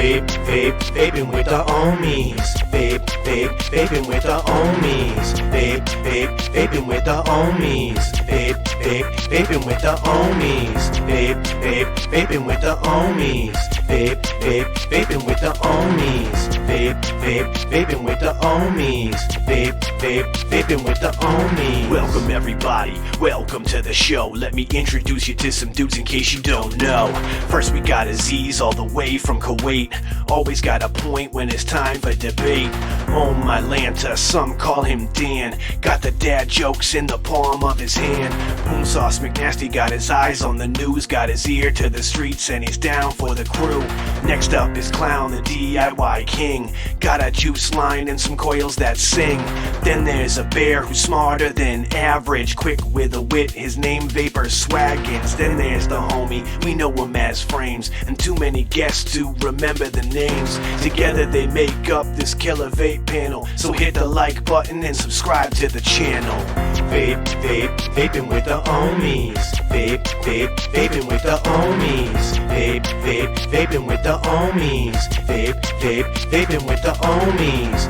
Vaping with the Ohmies. Vaping with the Ohmies. Vaping with the Ohmies. Vaping with the Ohmies. Vaping with the Ohmies. Vaping with the Ohmies. Vaping with the Ohmies. Vaping with the Ohmies. Welcome everybody, welcome to the show. Let me introduce you to some dudes in case you don't know. First we got Aziz all the way from Kuwait. Always got a point when it's time for debate. Oh my Lanta, some call him Dan. Got the dad jokes in the palm of his hand. Boom Sauce McNasty got his eyes on the news. Got his ear to the streets and he's down for the crew. Next up is Clown, the DIY king. Got a juice line and some coils that sing. Then there's a bear who's smarter than average. Quick with a wit, his name Vapor Swaggins. Then there's the homie, we know him as Frames. And too many guests to remember the names. Together they make up this killer vape panel. So hit the like button and subscribe to the channel. Vaping with the Ohmies. Vaping with the Ohmies. Vaping with the Ohmies. Vaping with the Ohmies.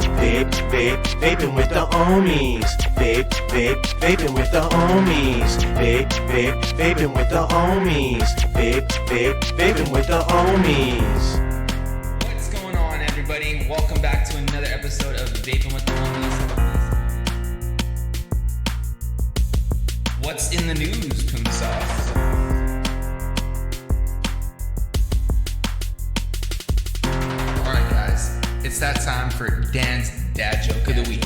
Vaping with the Ohmies. Vaping with the Ohmies. Vaping with the Ohmies. Vaping with the Ohmies. What's going on, everybody? Welcome back to another episode of Vaping with the Ohmies. What's in the news, Poon Sauce? Alright guys, it's that time for Dan's Dad Joke of the Week.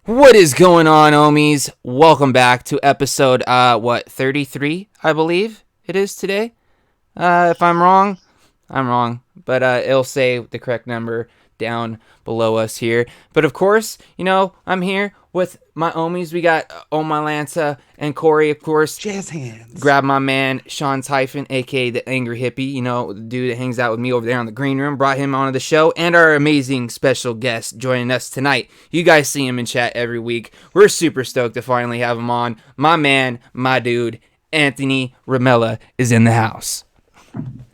What is going on, Ohmies? Welcome back to episode, 33, I believe it is today. If I'm wrong, I'm wrong. But it'll say the correct number down below us here. But of course, you know, I'm here with my Ohmies. We got my Lanta and Corey, of course. Jazz hands. Grab my man, Sean Typhon, a.k.a. the Angry Hippie. You know, the dude that hangs out with me over there on the green room. Brought him onto the show. And our amazing special guest joining us tonight. You guys see him in chat every week. We're super stoked to finally have him on. My man, my dude, Anthony Ramella is in the house.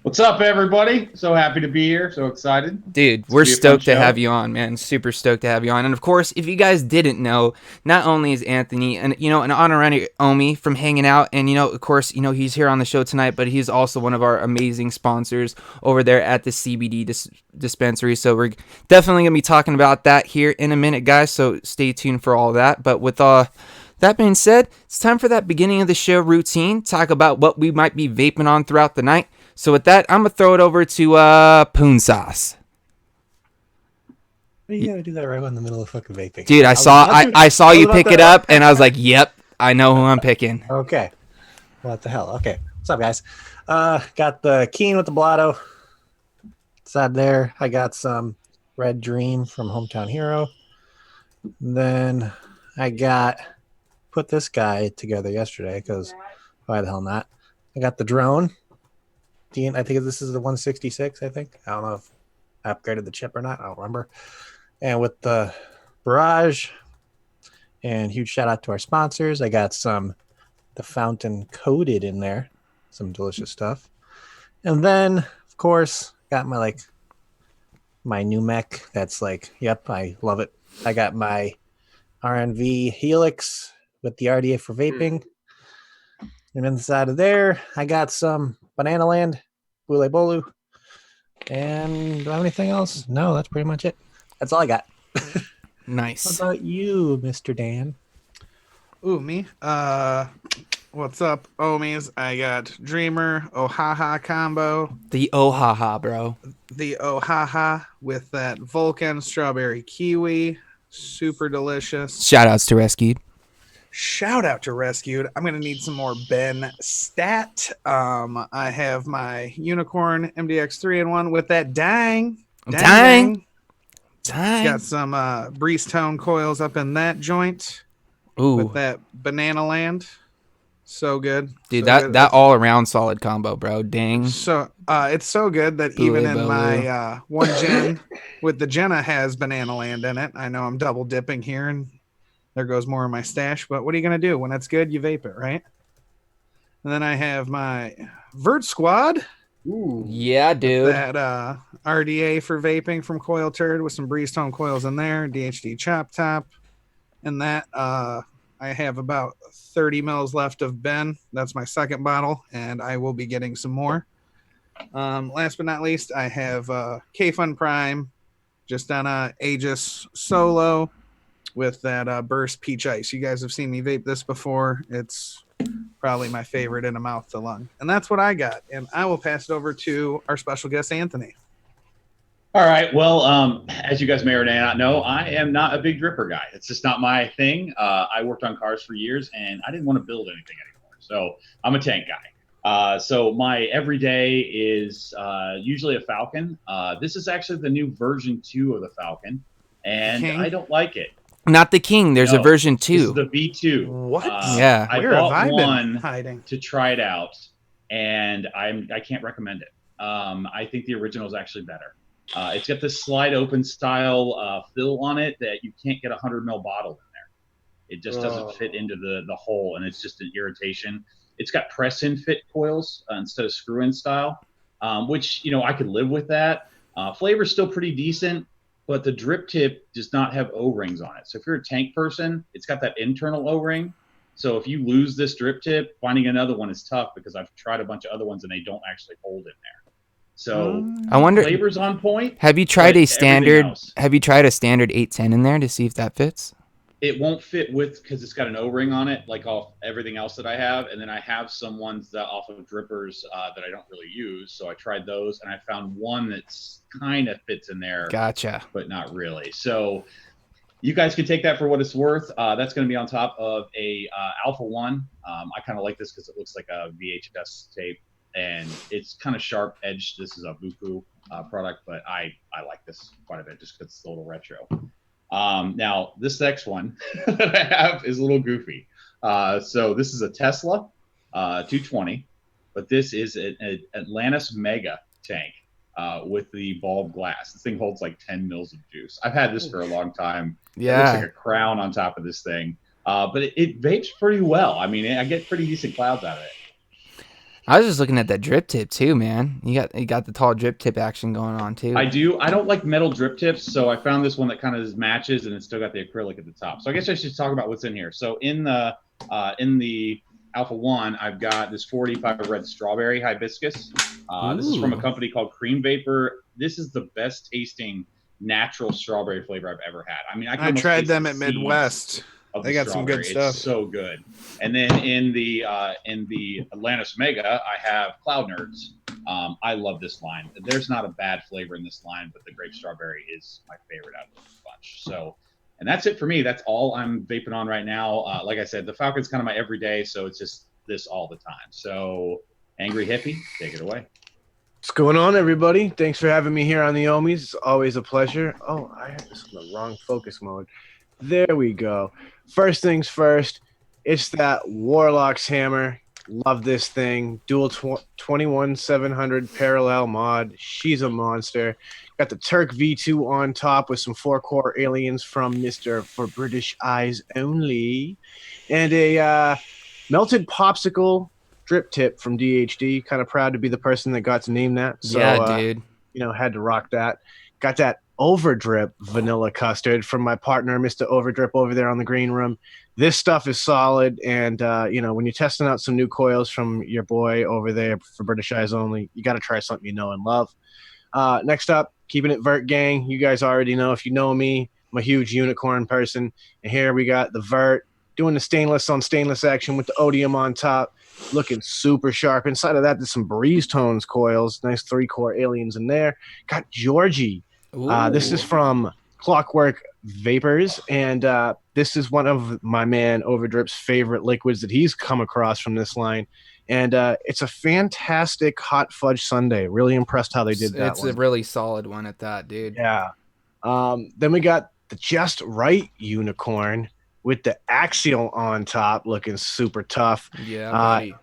What's up, everybody? So happy to be here. So excited. Dude, we're stoked to have you on, man. Super stoked to have you on. And of course, if you guys didn't know, not only is Anthony an honorary Ohmie from hanging out, and of course, he's here on the show tonight, but he's also one of our amazing sponsors over there at the CBD dispensary. So we're definitely going to be talking about that here in a minute, guys. So stay tuned for all that. But with that being said, it's time for that beginning of the show routine. Talk about what we might be vaping on throughout the night. So with that, I'm going to throw it over to Poon Sauce. Why you gotta do that right in the middle of fucking vaping? Dude, I saw you pick it up, and I was like, yep, I know who I'm picking. Okay. What the hell? Okay. What's up, guys? Got the Keen with the Blotto. Inside there, I got some Red Dream from Hometown Hero. And then I put this guy together yesterday, because why the hell not? I got the drone. I think this is the 166, I think. I don't know if I upgraded the chip or not. I don't remember. And with the Barrage, and huge shout out to our sponsors. I got the Fountain Coated in there. Some delicious stuff. And then, of course, got my new mech. That's yep, I love it. I got my RNV Helix with the RDA for vaping. And inside of there, I got some Banana Land, Bule Bolu. And do I have anything else? No, that's pretty much it. That's all I got. Nice. What about you, Mr. Dan? Ooh, me? What's up, Ohmies? I got Dreamer, Ohaha combo. The Ohaha, bro. The Ohaha with that Vulcan strawberry kiwi. Super delicious. Shout outs to Rescued. Shout out to Rescued. I'm gonna need some more Ben Stat. I have my Unicorn MDX 3-in-1 with that dang. Dang. It's got some Breeze Tone coils up in that joint Ooh, with that Banana Land. So good, dude, so that good. that all around solid combo, bro. Dang. So it's so good that Booley even in Boo. my one gen with the Jenna has Banana Land in it. I know I'm double dipping here, and there goes more of my stash. But what are you gonna do when it's good? You vape it, right? And then I have my Vert Squad, Ooh. Yeah, dude. that RDA for vaping from Coil Turd with some Breeze Tone coils in there, DHD Chop Top, and that I have about 30 mils left of Ben. That's my second bottle, and I will be getting some more. Last but not least, I have K-Fun Prime, just on a Aegis Solo with that Burst Peach Ice. You guys have seen me vape this before. It's probably my favorite in a mouth to lung. And that's what I got. And I will pass it over to our special guest, Anthony. All right. Well, as you guys may or may not know, I am not a big dripper guy. It's just not my thing. I worked on cars for years, and I didn't want to build anything anymore. So I'm a tank guy. So my everyday is usually a Falcon. This is actually the new version 2 of the Falcon, and King? I don't like it. Not the King. There's a No, version This is 2. the V2. What? Yeah. I Where bought have I been one hiding? to try it out, and I can't recommend it. I think the original is actually better. It's got this slide open style fill on it that you can't get a 100 ml bottle in there. It just doesn't fit into the hole, and it's just an irritation. It's got press in fit coils instead of screw in style, which I could live with that. Flavor's still pretty decent, but the drip tip does not have O-rings on it. So if you're a tank person, it's got that internal O-ring. So if you lose this drip tip, finding another one is tough because I've tried a bunch of other ones and they don't actually hold in there. So I wonder. flavor's on point. Have you tried but a everything standard? else, Have you tried a standard 810 in there to see if that fits? it won't fit with because it's got an O-ring on it, like off everything else that I have. And then I have some ones that off of drippers that I don't really use. So I tried those, and I found one that's kind of fits in there, Gotcha. but not really. So you guys can take that for what it's worth. That's going to be on top of a Alpha One. I kind of like this because it looks like a VHS tape, and it's kind of sharp edged. This is a Buku product, but I like this quite a bit just because it's a little retro. Now this next one that I have is a little goofy. So this is a Tesla 220, but this is an Atlantis Mega tank with the bulb glass. This thing holds like 10 mils of juice. I've had this for a long time. It looks Yeah. like a crown on top of this thing. But it vapes pretty well. I mean, I get pretty decent clouds out of it. I was just looking at that drip tip too, man. You got the tall drip tip action going on too. I do. I don't like metal drip tips, so I found this one that kind of matches, and it's still got the acrylic at the top. So I guess I should talk about what's in here. So in the Alpha One, I've got this 45 red strawberry hibiscus. This is from a company called Cream Vapor. This is the best tasting natural strawberry flavor I've ever had. I mean, I tried them at Midwest. They got some good stuff. It's so good. And then in the Atlantis Mega, I have Cloud Nerds. I love this line. There's not a bad flavor in this line, but the grape strawberry is my favorite out of the bunch. So, and that's it for me. That's all I'm vaping on right now. Like I said, the Falcon's kind of my everyday, so it's just this all the time. So, Angry Hippie, take it away. What's going on, everybody? Thanks for having me here on the Ohmies. It's always a pleasure. Oh, I had this in the wrong focus mode. There we go. First things first, it's that Warlock's hammer. Love this thing. Dual 21700 parallel mod. She's a monster. Got the Turk V2 on top with some 4-core aliens from Mr. For British Eyes Only. And a melted popsicle drip tip from DHD. Kind of proud to be the person that got to name that. So, yeah, dude. Had to rock that. Got that Overdrip vanilla custard from my partner, Mr. Overdrip, over there on the green room. This stuff is solid, and when you're testing out some new coils from your boy over there for British Eyes Only, you got to try something you know and love. Next up, keeping it Vert gang. You guys already know, if you know me, I'm a huge unicorn person, and here we got the Vert doing the stainless on stainless action with the Odium on top, looking super sharp. Inside of that, there's some Breeze Tones coils, nice 3-core aliens in there. Got Georgie. This is from Clockwork vapors, and this is one of my man Overdrip's favorite liquids that he's come across from this line. And it's a fantastic hot fudge sundae. Really impressed how they did that It's one. a really solid one at that, dude. Yeah. Then we got the Just Right unicorn with the axial on top, looking super tough. Yeah, buddy.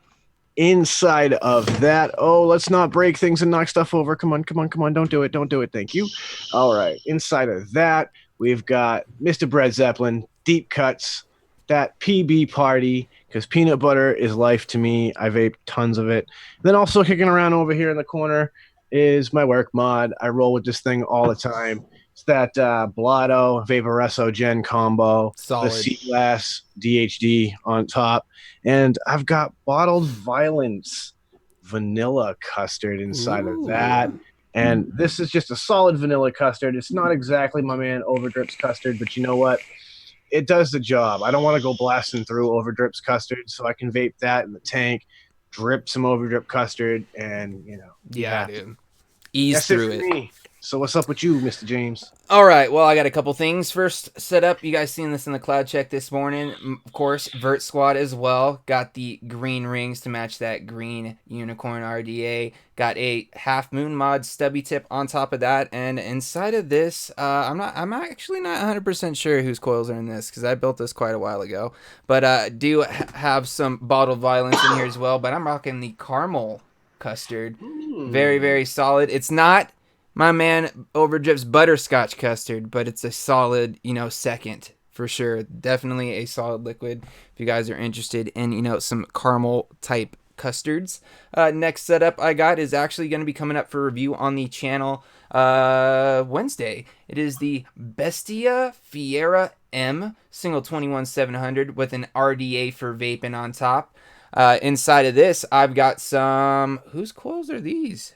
Inside of that, oh, let's not break things and knock stuff over. Come on. Don't do it. Thank you. All right. Inside of that, we've got Mr. Bread Zeppelin, deep cuts, that PB party, because peanut butter is life to me. I vape tons of it. And then also kicking around over here in the corner is my work mod. I roll with this thing all the time. It's that Blotto Vaporesso Gen combo, Solid. the C-Glass DHD on top. And I've got bottled Violence vanilla custard inside of that. And this is just a solid vanilla custard. It's not exactly my man Overdrip's custard, but you know what? It does the job. I don't want to go blasting through Overdrip's custard, so I can vape that in the tank, drip some Overdrip custard, and, you know. Yeah, dude. Ease That's through it for it. me. So what's up with you, Mr. James? All right, well, I got a couple things. First, set up. You guys seen this in the cloud check this morning. Of course, Vert Squad as well. Got the green rings to match that green unicorn RDA. Got a half moon mod stubby tip on top of that. And inside of this, I'm actually not 100% sure whose coils are in this because I built this quite a while ago. But do have some bottled violence in here as well. But I'm rocking the caramel custard. Very, very solid. It's not my man Overdrip's butterscotch custard, but it's a solid, second for sure. Definitely a solid liquid if you guys are interested in, some caramel type custards. Next setup I got is actually going to be coming up for review on the channel Wednesday. It is the Bestia Fiera M single 21700 with an RDA for vaping on top. Inside of this, I've got some... Whose coils are these?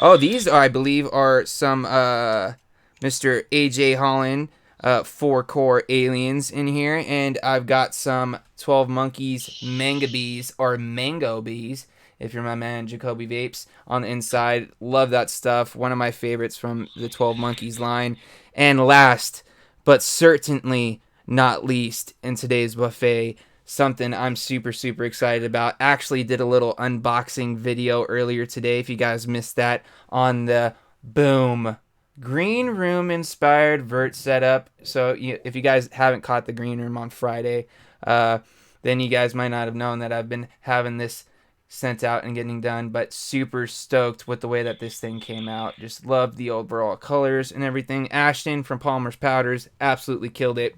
Oh, these, I believe, are some Mr. AJ Holland 4-core aliens in here. And I've got some 12 Monkeys Manga Bees, or Mango Bees, if you're my man Jacoby Vapes, on the inside. Love that stuff. One of my favorites from the 12 Monkeys line. And last, but certainly not least, in today's buffet, something I'm super, super excited about. Actually did a little unboxing video earlier today, if you guys missed that, on the Boom Green Room inspired Vert setup. So if you guys haven't caught the Green Room on Friday, then you guys might not have known that I've been having this sent out and getting done, but super stoked with the way that this thing came out. Just loved the overall colors and everything. Ashton from Palmer's Powders absolutely killed it.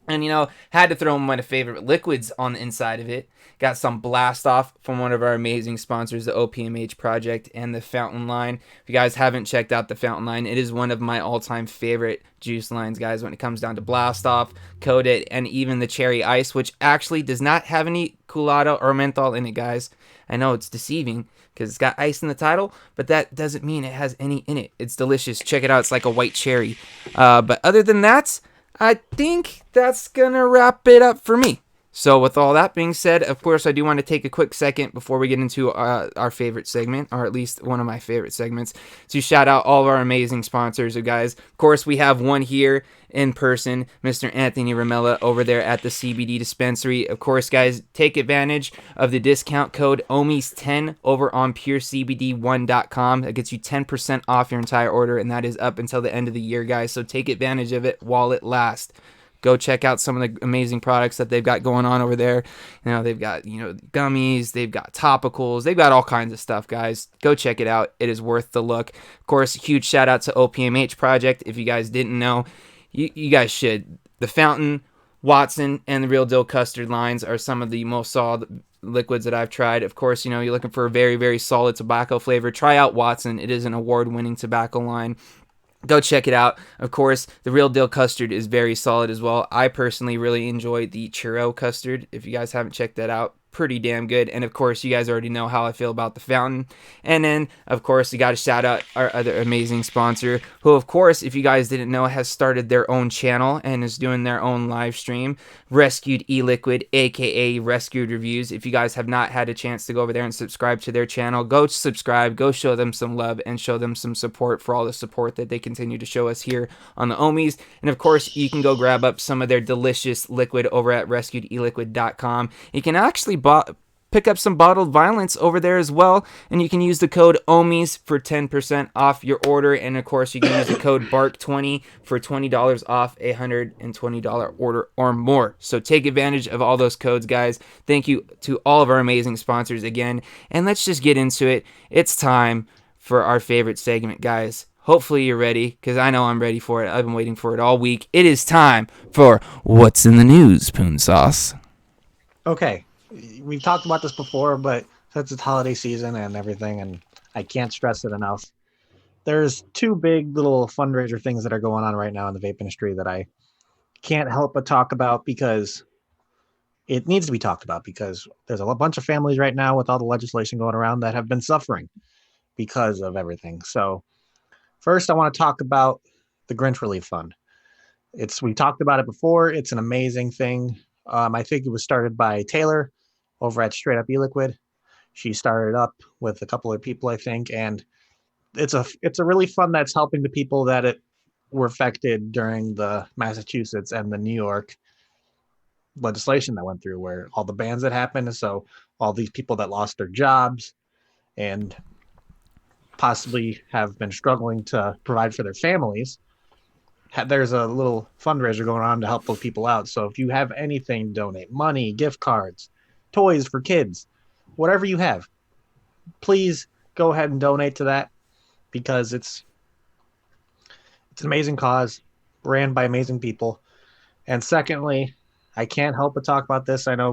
And, had to throw in one of my favorite liquids on the inside of it. Got some Blast Off from one of our amazing sponsors, the OPMH Project, and the Fountain line. If you guys haven't checked out the Fountain line, it is one of my all-time favorite juice lines, guys, when it comes down to Blast Off, Coat It, and even the Cherry Ice, which actually does not have any Culata or menthol in it, guys. I know it's deceiving because it's got ice in the title, but that doesn't mean it has any in it. It's delicious. Check it out. It's like a white cherry. But other than that, I think that's going to wrap it up for me. So with all that being said, of course, I do want to take a quick second before we get into our favorite segment, or at least one of my favorite segments, to shout out all of our amazing sponsors, guys. Of course, we have one here in person, Mr. Anthony Ramella over there at the CBD dispensary. Of course, guys, take advantage of the discount code Ohmies10 over on purecbd1.com. That gets you 10% off your entire order, and that is up until the end of the year, guys. So take advantage of it while it lasts. Go check out some of the amazing products that they've got going on over there. They've got, gummies, they've got topicals, they've got all kinds of stuff, guys. Go check it out. It is worth the look. Of course, huge shout out to OPMH Project. If you guys didn't know, you guys should. The Fountain, Watson, and the Real Deal Custard lines are some of the most solid liquids that I've tried. Of course, you're looking for a very, very solid tobacco flavor. Try out Watson. It is an award-winning tobacco line. Go check it out. Of course, the Real Deal Custard is very solid as well. I personally really enjoy the Churro Custard. If you guys haven't checked that out, pretty damn good. And of course, you guys already know how I feel about the fountain. And then, of course, you got to shout out our other amazing sponsor, who, of course, if you guys didn't know, has started their own channel and is doing their own live stream, Rescued E-Liquid, aka Rescued Reviews. If you guys have not had a chance to go over there and subscribe to their channel, go subscribe, go show them some love, and show them some support for all the support that they continue to show us here on the Ohmies. And of course, you can go grab up some of their delicious liquid over at rescuedeliquid.com. You can actually pick up some bottled violence over there as well, and you can use the code Ohmies for 10% off your order. And of course, you can use the code BARK20 for $20 off a $120 order or more. So take advantage of all those codes, guys. Thank you to all of our amazing sponsors again, and let's just get into it. It's time for our favorite segment, guys. Hopefully you're ready, because I know I'm ready for it. I've been waiting for it all week. It is time for What's in the News, Poon Sauce. Okay, we've talked about this before, but since it's holiday season and everything, and I can't stress it enough, there's two big little fundraiser things that are going on right now in the vape industry that I can't help but talk about, because it needs to be talked about, because there's a bunch of families right now with all the legislation going around that have been suffering because of everything. So first, I want to talk about the Grinch Relief Fund. We talked about it before. It's an amazing thing. I think it was started by Taylor over at Straight Up E-Liquid. She started up with a couple of people, I think, and it's a really fun that's helping the people that were affected during the Massachusetts and the New York legislation that went through, where all the bans that happened. So all these people that lost their jobs and possibly have been struggling to provide for their families, there's a little fundraiser going on to help those people out. So if you have anything, donate money, gift cards, toys for kids, whatever you have, please go ahead and donate to that, because it's an amazing cause ran by amazing people. And secondly, I can't help but talk about this. I know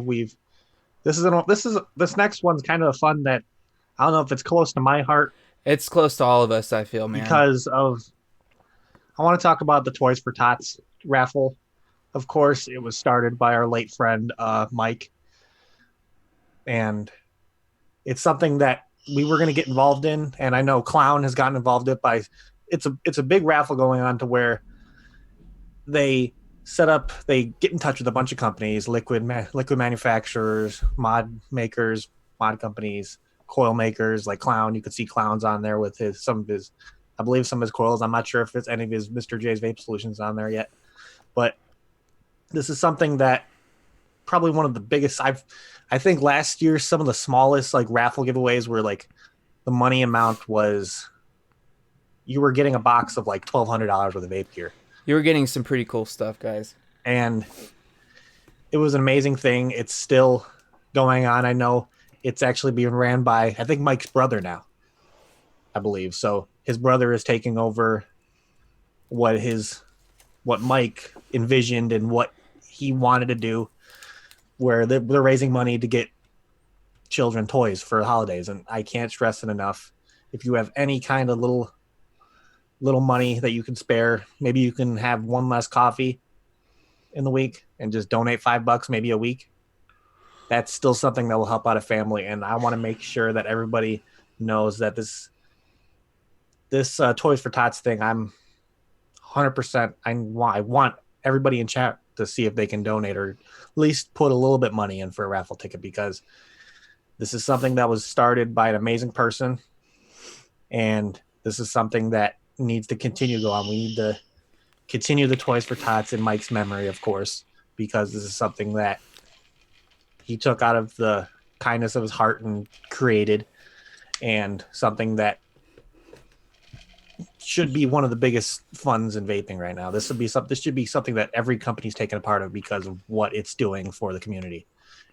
this next one's kind of a fun that I don't know if it's close to my heart. It's close to all of us, I feel, man. Because I want to talk about the Toys for Tots raffle. Of course, it was started by our late friend, Mike. And it's something that we were going to get involved in. And I know Clown has gotten involved in it it's a big raffle going on, to where they get in touch with a bunch of companies, liquid manufacturers, mod makers, mod companies, coil makers like Clown. You could see Clown's on there with some of his coils. I'm not sure if it's any of his Mr. J's Vape Solutions on there yet, but this is something that probably one of the biggest. I think last year some of the smallest like raffle giveaways were like the money amount was you were getting a box of like $1,200 worth of vape gear. You were getting some pretty cool stuff, guys. And it was an amazing thing. It's still going on. I know it's actually being ran by, I think, Mike's brother now, I believe. So his brother is taking over what Mike envisioned and what he wanted to do, where they're raising money to get children toys for the holidays. And I can't stress it enough. If you have any kind of little money that you can spare, maybe you can have one less coffee in the week and just donate $5 maybe a week. That's still something that will help out a family. And I want to make sure that everybody knows that this Toys for Tots thing, I'm 100%. I want everybody in chat to see if they can donate, or at least put a little bit money in for a raffle ticket, because this is something that was started by an amazing person. And this is something that needs to continue to go on. We need to continue the Toys for Tots in Mike's memory, of course, because this is something that he took out of the kindness of his heart and created, and something that should be one of the biggest funds in vaping right now. This should be something that every company's taking a part of because of what it's doing for the community.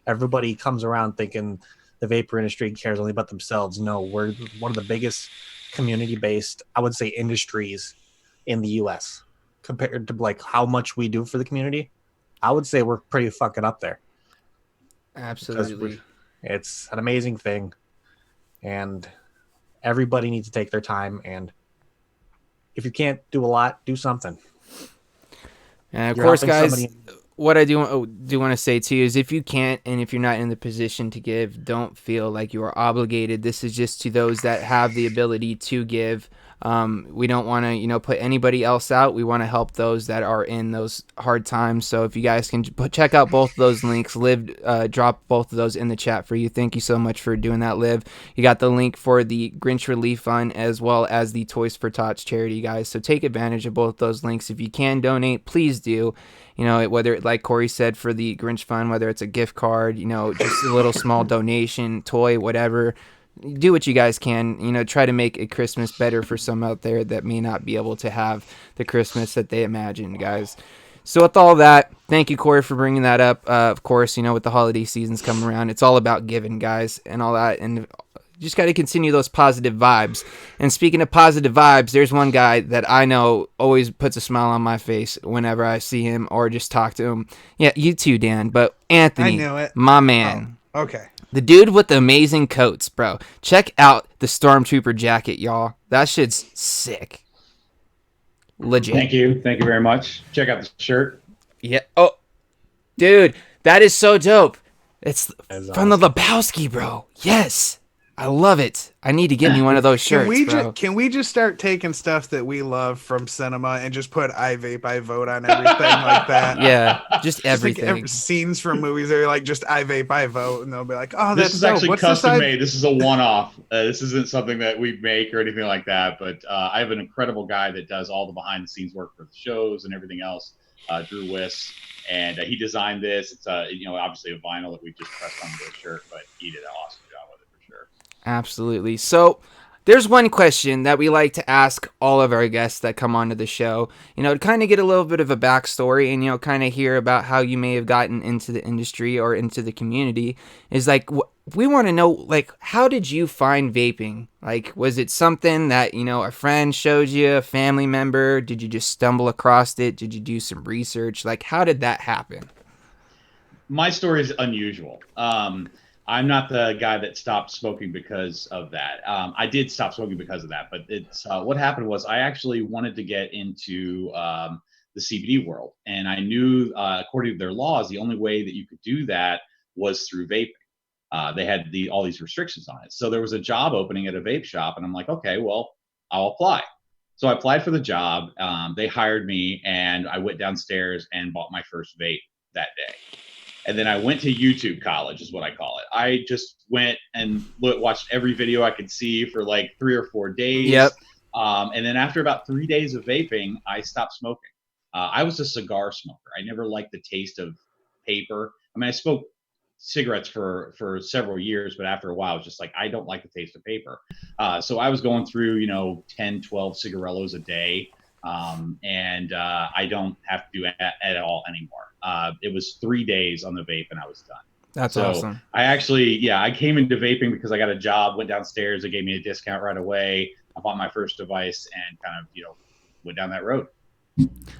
Everybody comes around thinking the vapor industry cares only about themselves. No, we're one of the biggest community-based, I would say, industries in the U.S. compared to like how much we do for the community. I would say we're pretty fucking up there. Absolutely. It's an amazing thing, and everybody needs to take their time, and if you can't do a lot, do something. And of course, guys, what I do want to say too is if you can't and if you're not in the position to give, don't feel like you are obligated. This is just to those that have the ability to give. We don't want to, put anybody else out. We want to help those that are in those hard times. So if you guys can check out both of those links, Liv, drop both of those in the chat for you. Thank you so much for doing that, Liv. You got the link for the Grinch Relief Fund as well as the Toys for Tots charity, guys. So take advantage of both those links. If you can donate, please do. Whether, like Corey said, for the Grinch Fund, whether it's a gift card, just a little small donation, toy, whatever. Do what you guys can, try to make a Christmas better for some out there that may not be able to have the Christmas that they imagine, guys. So with all that, thank you, Corey, for bringing that up. Of course, with the holiday seasons coming around, it's all about giving, guys, and all that. And you just got to continue those positive vibes. And speaking of positive vibes, there's one guy that I know always puts a smile on my face whenever I see him or just talk to him. Yeah, you too, Dan. But Anthony, I knew it. my man. Oh, okay. The dude with the amazing coats, bro. Check out the Stormtrooper jacket, y'all. That shit's sick. Legit. Thank you very much. Check out the shirt. Yeah. Oh, dude, that is so dope. It's That's from the Lebowski, bro. Yes. I love it. I need to get me one of those shirts, bro. Can we just start taking stuff that we love from cinema and just put I vape, I vote on everything like that? Yeah, just everything. Like scenes from movies that are like just I vape, I vote, and they'll be like, "Oh, This that's is dope. actually What's custom this made. This is a one-off. This isn't something that we make or anything like that. But I have an incredible guy that does all the behind-the-scenes work for the shows and everything else, Drew Wiss, and he designed this. It's obviously a vinyl that we just pressed onto the shirt, but he did an awesome job with it for sure. Absolutely. So there's one question that we like to ask all of our guests that come onto the show, to kind of get a little bit of a backstory and, kind of hear about how you may have gotten into the industry or into the community is like, we want to know, like, how did you find vaping? Like, was it something that, a friend showed you, a family member? Did you just stumble across it? Did you do some research? Like, how did that happen? My story is unusual. I'm not the guy that stopped smoking because of that. I did stop smoking because of that, but it's what happened was I actually wanted to get into the CBD world, and I knew according to their laws, the only way that you could do that was through vaping. They had all these restrictions on it. So there was a job opening at a vape shop, and I'm like, okay, well, I'll apply. So I applied for the job. They hired me, and I went downstairs and bought my first vape that day. And then I went to YouTube college, is what I call it. I just went and watched every video I could see for like 3 or 4 days. Yep. And then after about 3 days of vaping, I stopped smoking. I was a cigar smoker. I never liked the taste of paper. I mean, I smoked cigarettes for several years, but after a while, I was just like, I don't like the taste of paper. So I was going through, 10, 12 cigarillos a day. And I don't have to do it at all anymore. It was 3 days on the vape and I was done. That's awesome. I came into vaping because I got a job, went downstairs, they gave me a discount right away. I bought my first device and kind of, went down that road.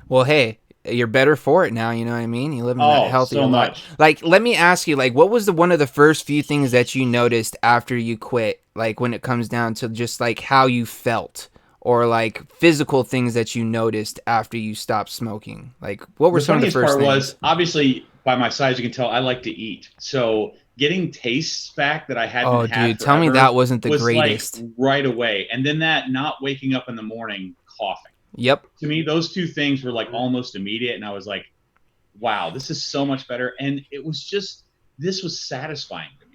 Well, hey, you're better for it now, you know what I mean? You live in that healthier so life. much. Like, let me ask you, like, what was one of the first few things that you noticed after you quit? Like, when it comes down to just like how you felt? Or like physical things that you noticed after you stopped smoking? Like, what were some of the first part things? Was obviously by my size, you can tell I like to eat. So getting tastes back that I hadn't had dude, tell me that wasn't the greatest. Like right away. And then that not waking up in the morning coughing. Yep. To me, those two things were like almost immediate. And I was like, wow, this is so much better. And it was just, this was satisfying to me.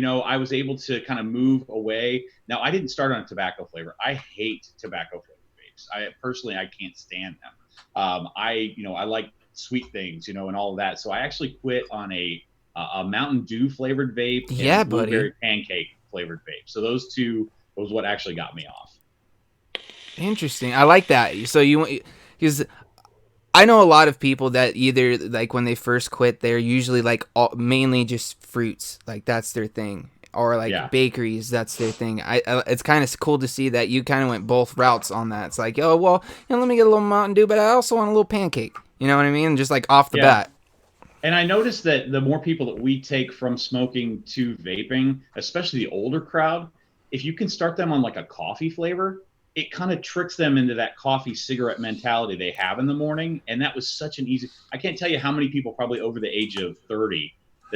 I was able to kind of move away. Now, I didn't start on a tobacco flavor. I hate tobacco flavored vapes. I can't stand them. I like sweet things, and all of that. So I actually quit on a Mountain Dew flavored vape and blueberry pancake flavored vape. So those two was what actually got me off. Interesting. I like that. So because I know a lot of people that either like when they first quit, they're usually like mainly just fruits, like that's their thing, or like bakeries, that's their thing. It's kind of cool to see that you kind of went both routes on that. It's like, oh well, let me get a little Mountain Dew, but I also want a little pancake. You know what I mean? Just like off the bat. And I noticed that the more people that we take from smoking to vaping, especially the older crowd, if you can start them on like a coffee flavor, it kind of tricks them into that coffee cigarette mentality they have in the morning. And that was such an easy, I can't tell you how many people probably over the age of 30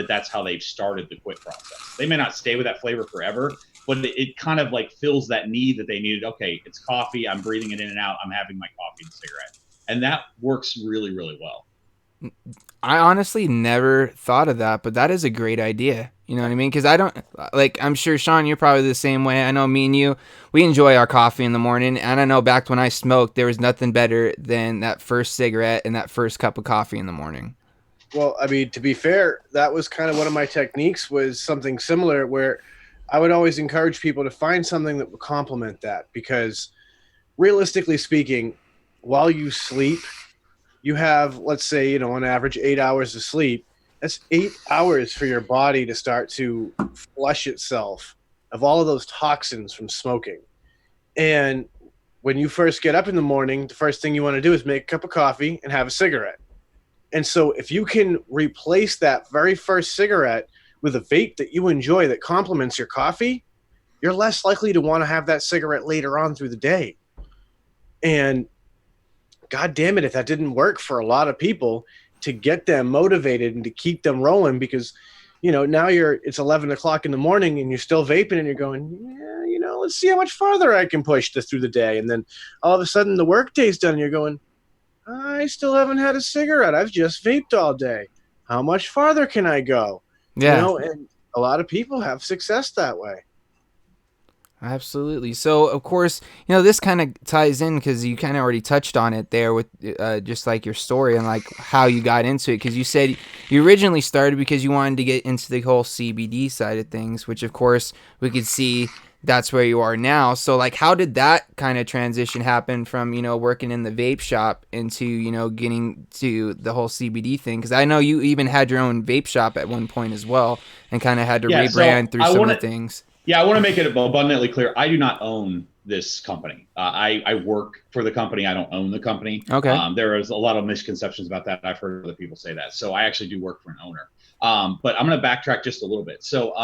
that's how they've started the quit process. They may not stay with that flavor forever, but it kind of like fills that need that they needed. Okay, it's coffee. I'm breathing it in and out. I'm having my coffee and cigarette. And that works really, really well. I honestly never thought of that, but that is a great idea. You know what I mean? Because I don't, like, I'm sure, Sean, you're probably the same way. I know me and you, we enjoy our coffee in the morning. And I know back when I smoked, there was nothing better than that first cigarette and that first cup of coffee in the morning. Well, I mean, to be fair, that was kind of one of my techniques, was something similar, where I would always encourage people to find something that would complement that, because realistically speaking, while you sleep, you have, let's say, on average 8 hours of sleep. That's 8 hours for your body to start to flush itself of all of those toxins from smoking. And when you first get up in the morning, the first thing you want to do is make a cup of coffee and have a cigarette. And so if you can replace that very first cigarette with a vape that you enjoy that complements your coffee, you're less likely to want to have that cigarette later on through the day. And God damn it, if that didn't work for a lot of people to get them motivated and to keep them rolling, because, now it's 11 o'clock in the morning and you're still vaping and you're going, yeah, let's see how much farther I can push this through the day. And then all of a sudden the work day's done and you're going, I still haven't had a cigarette. I've just vaped all day. How much farther can I go? Yeah. And a lot of people have success that way. Absolutely. So, of course, this kind of ties in because you kind of already touched on it there with just like your story and like how you got into it. Because you said you originally started because you wanted to get into the whole CBD side of things, which, of course, we could see that's where you are now. So, like, how did that kind of transition happen from, working in the vape shop into, getting to the whole CBD thing? Because I know you even had your own vape shop at one point as well and kind of had to rebrand through some of the things. Yeah, I want to make it abundantly clear. I do not own this company. I work for the company. I don't own the company. Okay. There is a lot of misconceptions about that. I've heard other people say that. So I actually do work for an owner. But I'm going to backtrack just a little bit. So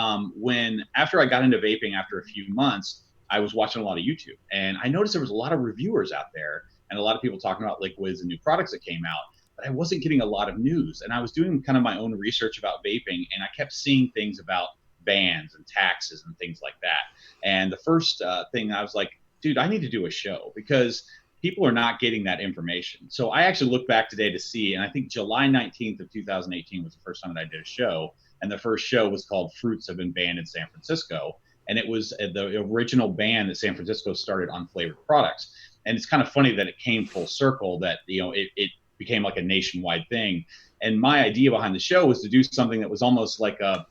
after I got into vaping after a few months, I was watching a lot of YouTube. And I noticed there was a lot of reviewers out there and a lot of people talking about liquids and new products that came out. But I wasn't getting a lot of news. And I was doing kind of my own research about vaping. And I kept seeing things about bans and taxes and things like that. And the first thing I was like, dude, I need to do a show because people are not getting that information. So I actually looked back today to see, and I think July 19th of 2018 was the first time that I did a show. And the first show was called Fruits Have Been Banned in San Francisco. And it was the original ban that San Francisco started on flavored products. And it's kind of funny that it came full circle, that, it became like a nationwide thing. And my idea behind the show was to do something that was almost like a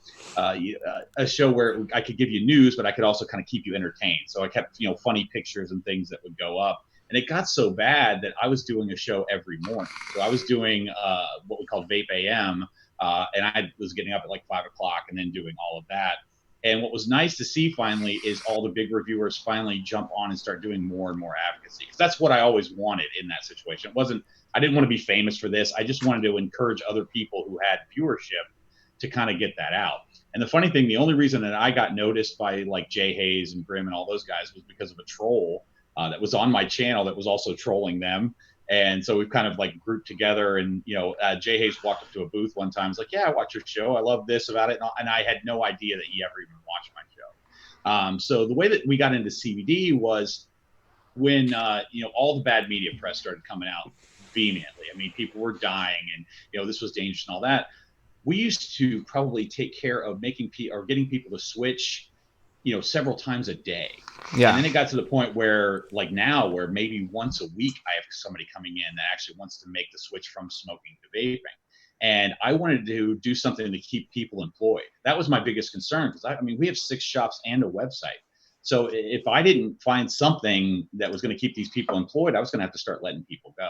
show where I could give you news, but I could also kind of keep you entertained. So I kept, funny pictures and things that would go up. And it got so bad that I was doing a show every morning. So I was doing what we called Vape AM, and I was getting up at like 5 o'clock and then doing all of that. And what was nice to see finally is all the big reviewers finally jump on and start doing more and more advocacy. Because that's what I always wanted in that situation. I didn't want to be famous for this. I just wanted to encourage other people who had viewership to kind of get that out. And the funny thing, the only reason that I got noticed by like Jay Hayes and Grim and all those guys was because of a troll that was on my channel that was also trolling them. And so we've kind of like grouped together, and, Jay Hayes walked up to a booth one time. He's like, yeah, I watch your show. I love this about it. And I had no idea that he ever even watched my show. So the way that we got into CBD was when, all the bad media press started coming out vehemently. I mean, people were dying and, this was dangerous and all that. We used to probably take care of getting people to switch, several times a day. Yeah. And then it got to the point where, like now, where maybe once a week I have somebody coming in that actually wants to make the switch from smoking to vaping. And I wanted to do something to keep people employed. That was my biggest concern, because we have 6 shops and a website. So if I didn't find something that was going to keep these people employed, I was going to have to start letting people go.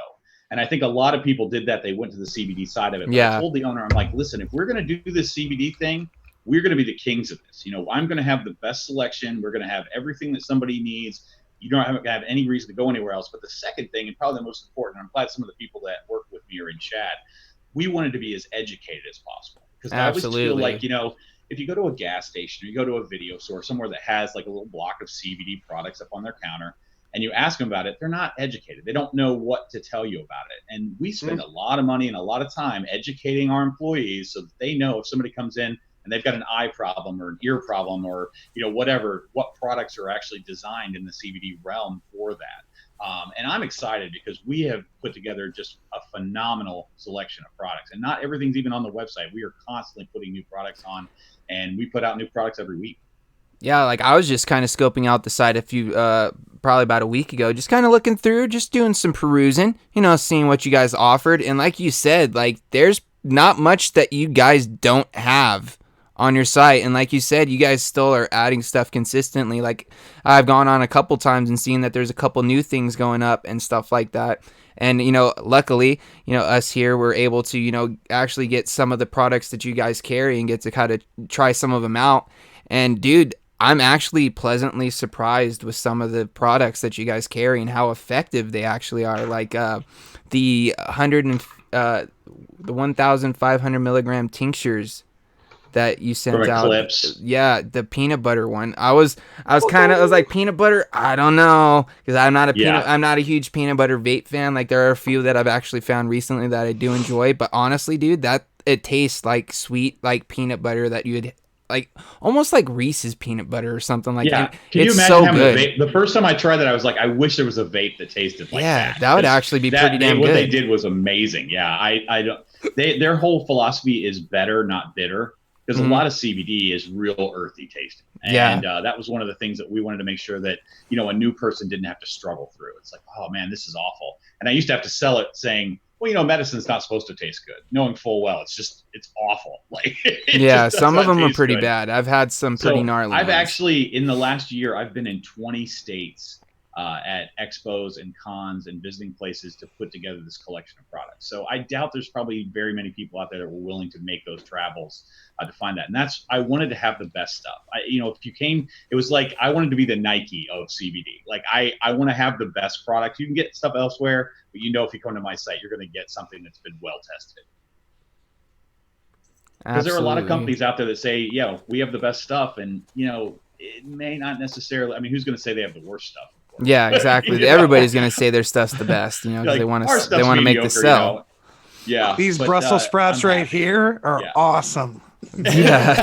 And I think a lot of people did that. They went to the CBD side of it. But I told the owner, I'm like, listen, if we're going to do this CBD thing, we're going to be the kings of this. I'm going to have the best selection. We're going to have everything that somebody needs. You don't have any reason to go anywhere else. But the second thing, and probably the most important, I'm glad some of the people that work with me are in chat, we wanted to be as educated as possible. Because I always feel like, if you go to a gas station or you go to a video store, somewhere that has like a little block of CBD products up on their counter, and you ask them about it, they're not educated. They don't know what to tell you about it. And we spend a lot of money and a lot of time educating our employees so that they know if somebody comes in and they've got an eye problem or an ear problem or, whatever, what products are actually designed in the CBD realm for that. And I'm excited because we have put together just a phenomenal selection of products, and not everything's even on the website. We are constantly putting new products on, and we put out new products every week. Yeah, like I was just kind of scoping out the site probably about a week ago, just kind of looking through, just doing some perusing, seeing what you guys offered. And like you said, like there's not much that you guys don't have on your site. And like you said, you guys still are adding stuff consistently. Like I've gone on a couple times and seen that there's a couple new things going up and stuff like that. And, luckily, us here, we're able to, actually get some of the products that you guys carry and get to kind of try some of them out. And dude, I'm actually pleasantly surprised with some of the products that you guys carry and how effective they actually are. Like the 1,500 milligram tinctures that you sent out. Eclipse. Yeah, the peanut butter one. I was like, peanut butter. I don't know, because I'm not a huge peanut butter vape fan. Like there are a few that I've actually found recently that I do enjoy. But honestly, dude, that it tastes like sweet, like peanut butter that you would. Like almost like Reese's peanut butter or something like that. Can you it's imagine so having good. a vape? The first time I tried that, I was like, I wish there was a vape that tasted like that. Yeah, that would actually be pretty damn what good. What they did was amazing. Yeah, I don't. Their whole philosophy is better, not bitter, because a lot of CBD is real earthy tasting. And that was one of the things that we wanted to make sure that a new person didn't have to struggle through. It's like, oh man, this is awful. And I used to have to sell it saying, well, medicine's not supposed to taste good, knowing full well it's awful. Like some of them are pretty bad. I've had some pretty gnarly I've ones. Actually, in the last year, I've been in 20 states at expos and cons and visiting places to put together this collection of products. So I doubt there's probably very many people out there that were willing to make those travels to find that. And I wanted to have the best stuff. If you came, it was like I wanted to be the Nike of CBD. Like I want to have the best product. You can get stuff elsewhere, but if you come to my site, you're going to get something that's been well tested. Because there are a lot of companies out there that say, we have the best stuff, and it may not necessarily. I mean, who's going to say they have the worst stuff? Yeah, exactly. Everybody's going to say their stuff's the best, because like, they want to make the sell. Yeah, these Brussels sprouts right here are awesome. Yeah,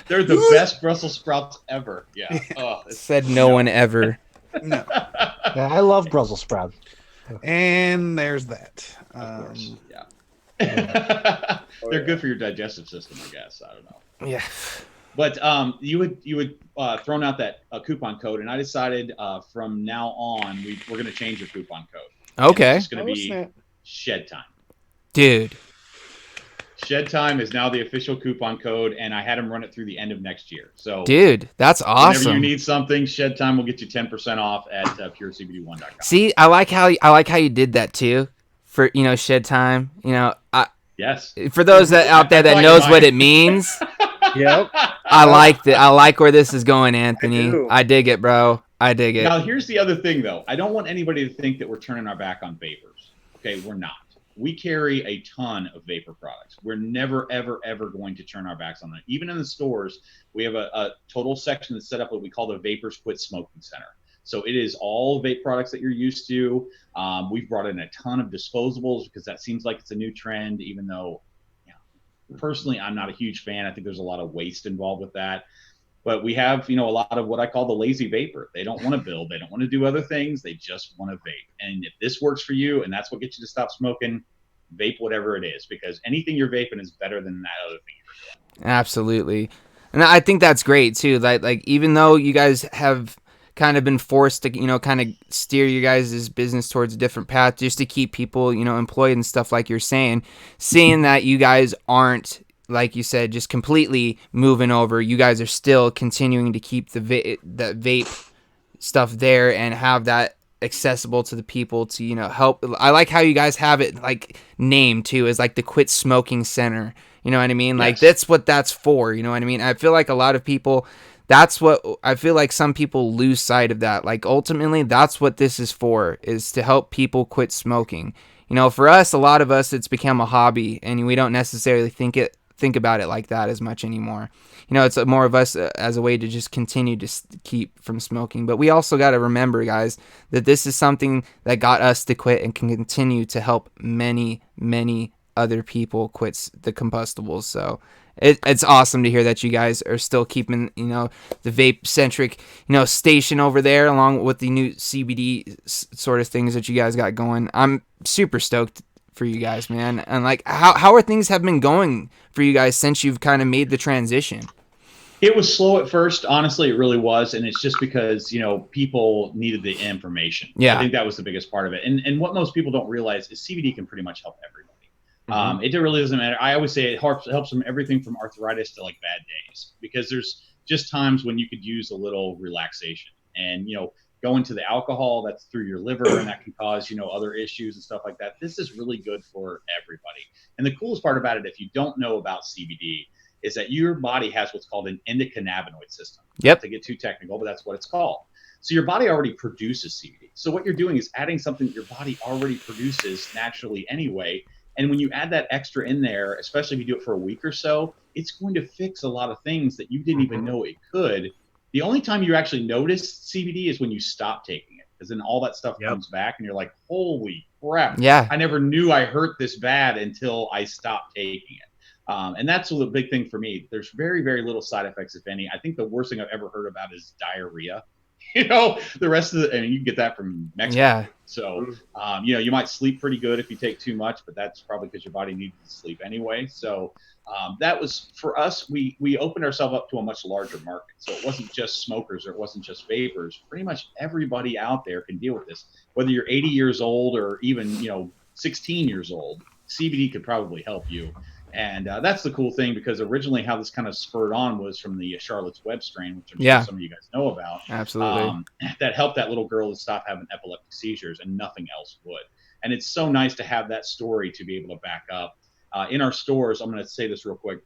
they're the best Brussels sprouts ever. Yeah, said no one ever. No, yeah, I love Brussels sprouts. And there's that. Yeah. They're good for your digestive system, I guess. I don't know. Yeah. But you would thrown out that coupon code, and I decided from now on we're going to change your coupon code. Okay. It's going to be Shed Time. Dude. Shed Time is now the official coupon code, and I had them run it through the end of next year. So, dude, that's awesome. Whenever you need something, Shed Time will get you 10% off at purecbd1.com. See, I like how you did that too. For Shed Time. Yes. For those that out there that knows what it means. Yep. I like it. I like where this is going, Anthony. I dig it, bro. I dig it. Now, here's the other thing, though. I don't want anybody to think that we're turning our back on vapors. Okay, we're not. We carry a ton of vapor products. We're never, ever, ever going to turn our backs on them. Even in the stores, we have a total section that's set up what we call the Vapors Quit Smoking Center. So it is all vape products that you're used to. We've brought in a ton of disposables because that seems like it's a new trend, even though personally, I'm not a huge fan. I think there's a lot of waste involved with that. But we have, a lot of what I call the lazy vapor. They don't want to build. They don't want to do other things. They just want to vape. And if this works for you and that's what gets you to stop smoking, vape whatever it is, because anything you're vaping is better than that other thing you're doing. Absolutely. And I think that's great too. Like even though you guys have kind of been forced to, kind of steer your guys' business towards a different path just to keep people, employed and stuff like you're saying, seeing that you guys aren't, like you said, just completely moving over. You guys are still continuing to keep the vape stuff there and have that accessible to the people to, help. I like how you guys have it like named too, as like the Quit Smoking Center. You know what I mean? Like that's what that's for. You know what I mean? I feel like a lot of people, that's what I feel like some people lose sight of that. Like ultimately that's what this is for, is to help people quit smoking. For us, a lot of us, it's become a hobby and we don't necessarily think think about it like that as much anymore. You know, it's more of us as a way to just continue to keep from smoking. But we also got to remember, guys, that this is something that got us to quit and can continue to help many, many other people quit the combustibles. So it's awesome to hear that you guys are still keeping, you know, the vape centric, you know, station over there, along with the new CBD sort of things that you guys got going. I'm super stoked for you guys, man. And like, how are things have been going for you guys since you've kind of made the transition? It was slow at first. Honestly, it really was. And it's just because, you know, people needed the information. Yeah. I think that was the biggest part of it. And what most people don't realize is CBD can pretty much help everybody. It really doesn't matter. I always say it helps them everything from arthritis to like bad days, because there's just times when you could use a little relaxation. And, you know, going to the alcohol, that's through your liver, and that can cause, you know, other issues and stuff like that. This is really good for everybody. And the coolest part about it, if you don't know about CBD, is that your body has what's called an endocannabinoid system. Yep. Not to get too technical, but that's what it's called. So your body already produces CBD. So what you're doing is adding something that your body already produces naturally anyway. And when you add that extra in there, especially if you do it for a week or so, it's going to fix a lot of things that you didn't even know it could. The only time you actually notice CBD is when you stop taking it, because then all that stuff comes back and you're like, holy crap. Yeah. I never knew I hurt this bad until I stopped taking it. And that's the big thing for me. There's very, very little side effects, if any. I think the worst thing I've ever heard about is diarrhea. You know, the rest of the, and you can get that from Mexico. Yeah. So, you know, you might sleep pretty good if you take too much, but that's probably because your body needs to sleep anyway. So that was, for us, we opened ourselves up to a much larger market. So it wasn't just smokers, or it wasn't just vapors. Pretty much everybody out there can deal with this. Whether you're 80 years old or even, you know, 16 years old, CBD could probably help you. And that's the cool thing, because originally how this kind of spurred on was from the Charlotte's Web strain, which I'm sure some of you guys know about. Absolutely. That helped that little girl to stop having epileptic seizures, and nothing else would. And it's so nice to have that story to be able to back up. In our stores, I'm going to say this real quick.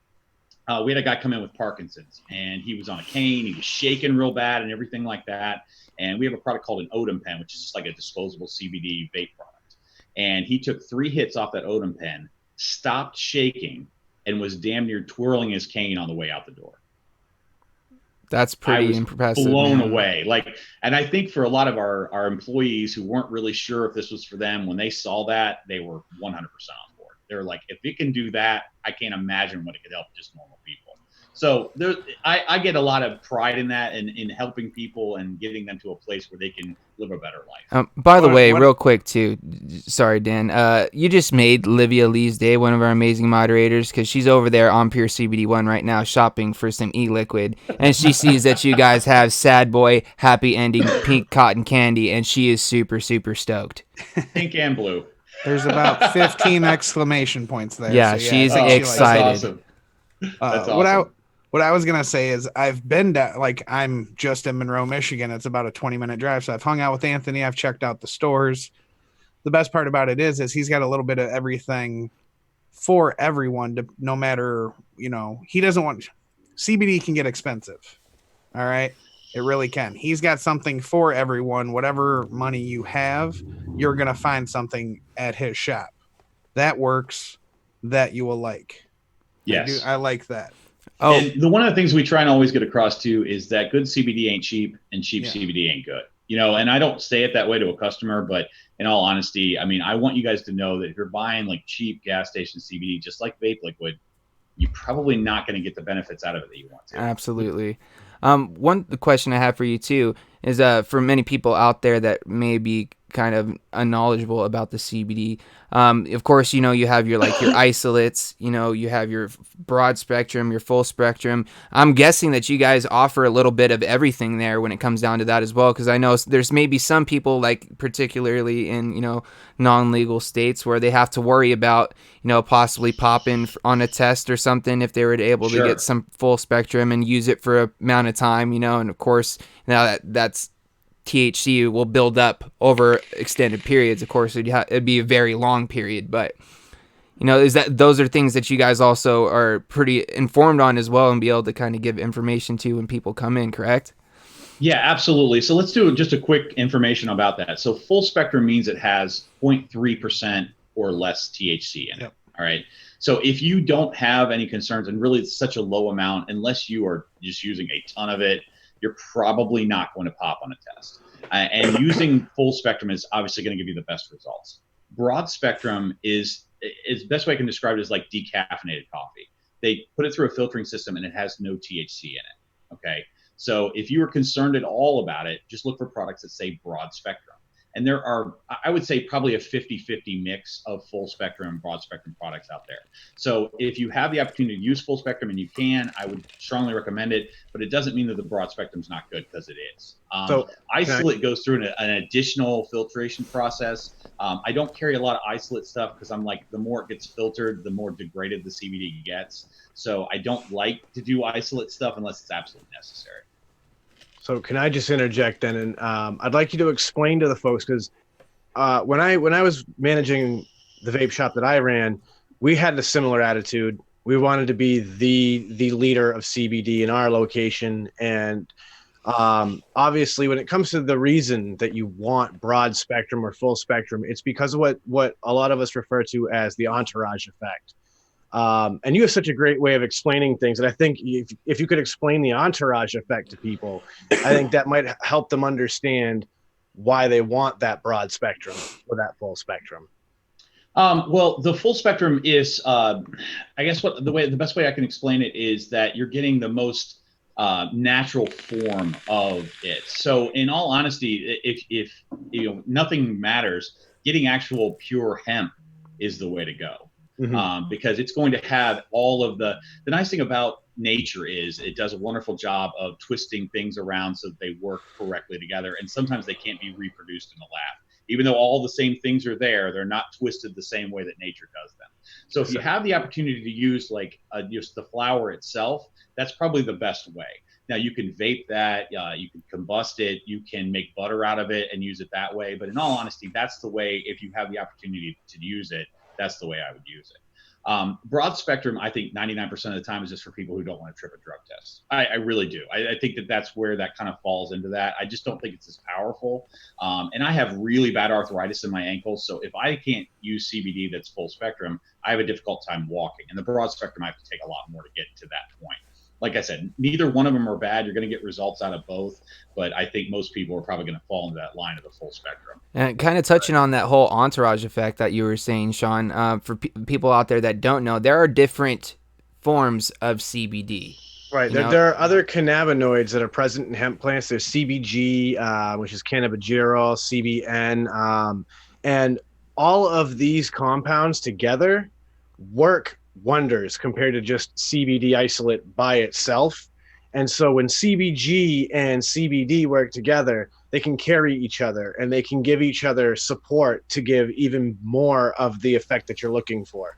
We had a guy come in with Parkinson's, and he was on a cane. He was shaking real bad and everything like that. And we have a product called an Odom pen, which is just like a disposable CBD vape product. And he took 3 hits off that Odom pen, stopped shaking, and was damn near twirling his cane on the way out the door. That's pretty impressive. Blown away. Like, and I think for a lot of our employees who weren't really sure if this was for them, when they saw that, they were 100% on board. They were like, if it can do that, I can't imagine what it could help just normal people. So I get a lot of pride in that, and in helping people and getting them to a place where they can live a better life. By the way, real quick too, sorry, Dan, you just made Livia Lee's day, one of our amazing moderators, because she's over there on Pure CBD One right now shopping for some e-liquid, and she sees that you guys have Sad Boy Happy Ending Pink Cotton Candy, and she is super, super stoked. Pink and blue. There's about 15 exclamation points there. Yeah, so she's she excited. That's awesome. That's awesome. What I was going to say is I've been down, like, I'm just in Monroe, Michigan. It's about a 20-minute drive. So I've hung out with Anthony. I've checked out the stores. The best part about it is he's got a little bit of everything for everyone, no matter, you know, he doesn't want, CBD can get expensive. All right. It really can. He's got something for everyone. Whatever money you have, you're going to find something at his shop that works, that you will like. Yes. I like that. Oh, and one of the things we try and always get across too is that good CBD ain't cheap, and cheap CBD ain't good. You know, and I don't say it that way to a customer, but in all honesty, I mean, I want you guys to know that if you're buying like cheap gas station CBD, just like vape liquid, you're probably not going to get the benefits out of it that you want to. Absolutely. One question I have for you too is for many people out there that may be kind of unknowledgeable about the CBD. Of course, you know, you have your your isolates, you know, you have your broad spectrum, your full spectrum. I'm guessing that you guys offer a little bit of everything there when it comes down to that as well, because I know there's maybe some people, like particularly in, you know, non-legal states, where they have to worry about, you know, possibly popping on a test or something if they were able to get some full spectrum and use it for a amount of time, you know. And of course, now that's THC will build up over extended periods. Of course, it'd be a very long period, but you know, those are things that you guys also are pretty informed on as well, and be able to kind of give information to when people come in, correct? Yeah, absolutely. So let's do just a quick information about that. So full spectrum means it has 0.3% or less THC in it. All right. So if you don't have any concerns, and really it's such a low amount, unless you are just using a ton of it, you're probably not going to pop on a test. And using full spectrum is obviously going to give you the best results. Broad spectrum is the best way I can describe it is like decaffeinated coffee. They put it through a filtering system and it has no THC in it. Okay. So if you are concerned at all about it, just look for products that say broad spectrum. And there are, I would say, probably a 50-50 mix of full spectrum and broad spectrum products out there. So if you have the opportunity to use full spectrum and you can, I would strongly recommend it, but it doesn't mean that the broad spectrum is not good, because it is. So isolate goes through an additional filtration process. I don't carry a lot of isolate stuff because I'm like, the more it gets filtered, the more degraded the CBD gets. So I don't like to do isolate stuff unless it's absolutely necessary. So can I just interject then? And I'd like you to explain to the folks, because when I was managing the vape shop that I ran, we had a similar attitude. We wanted to be the leader of CBD in our location. And obviously, when it comes to the reason that you want broad spectrum or full spectrum, it's because of what a lot of us refer to as the entourage effect. And you have such a great way of explaining things. And I think if you could explain the entourage effect to people, I think that might help them understand why they want that broad spectrum or that full spectrum. Well, the full spectrum is, I guess the best way I can explain it is that you're getting the most natural form of it. So in all honesty, if nothing matters, getting actual pure hemp is the way to go. Mm-hmm. Because it's going to have all of the nice thing about nature is it does a wonderful job of twisting things around so that they work correctly together. And sometimes they can't be reproduced in a lab. Even though all the same things are there, they're not twisted the same way that nature does them. So if you have the opportunity to use like just the flower itself, that's probably the best way. Now you can vape that, you can combust it, you can make butter out of it and use it that way. But in all honesty, that's the way, if you have the opportunity to use it, that's the way I would use it. Broad spectrum, I think 99% of the time is just for people who don't want to trip a drug test. I really do. I think that's where that kind of falls into that. I just don't think it's as powerful. And I have really bad arthritis in my ankles. So if I can't use CBD that's full spectrum, I have a difficult time walking. And the broad spectrum, I have to take a lot more to get to that point. Like I said, neither one of them are bad. You're going to get results out of both, but I think most people are probably going to fall into that line of the full spectrum. And kind of touching on that whole entourage effect that you were saying, Sean, for people out there that don't know, there are different forms of CBD. Right. There are other cannabinoids that are present in hemp plants. There's CBG, which is cannabigerol, CBN, and all of these compounds together work wonders compared to just CBD isolate by itself. And so when CBG and CBD work together, they can carry each other and they can give each other support to give even more of the effect that you're looking for.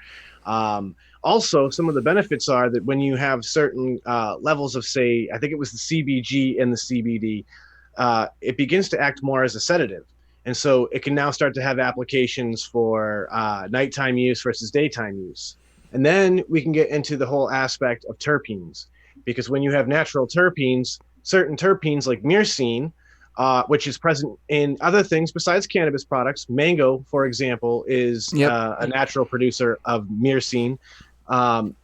Also, some of the benefits are that when you have certain levels of, say, I think it was the CBG and the CBD, it begins to act more as a sedative. And so it can now start to have applications for nighttime use versus daytime use. And then we can get into the whole aspect of terpenes, because when you have natural terpenes, certain terpenes like myrcene, which is present in other things besides cannabis products. Mango, for example, is a natural producer of myrcene.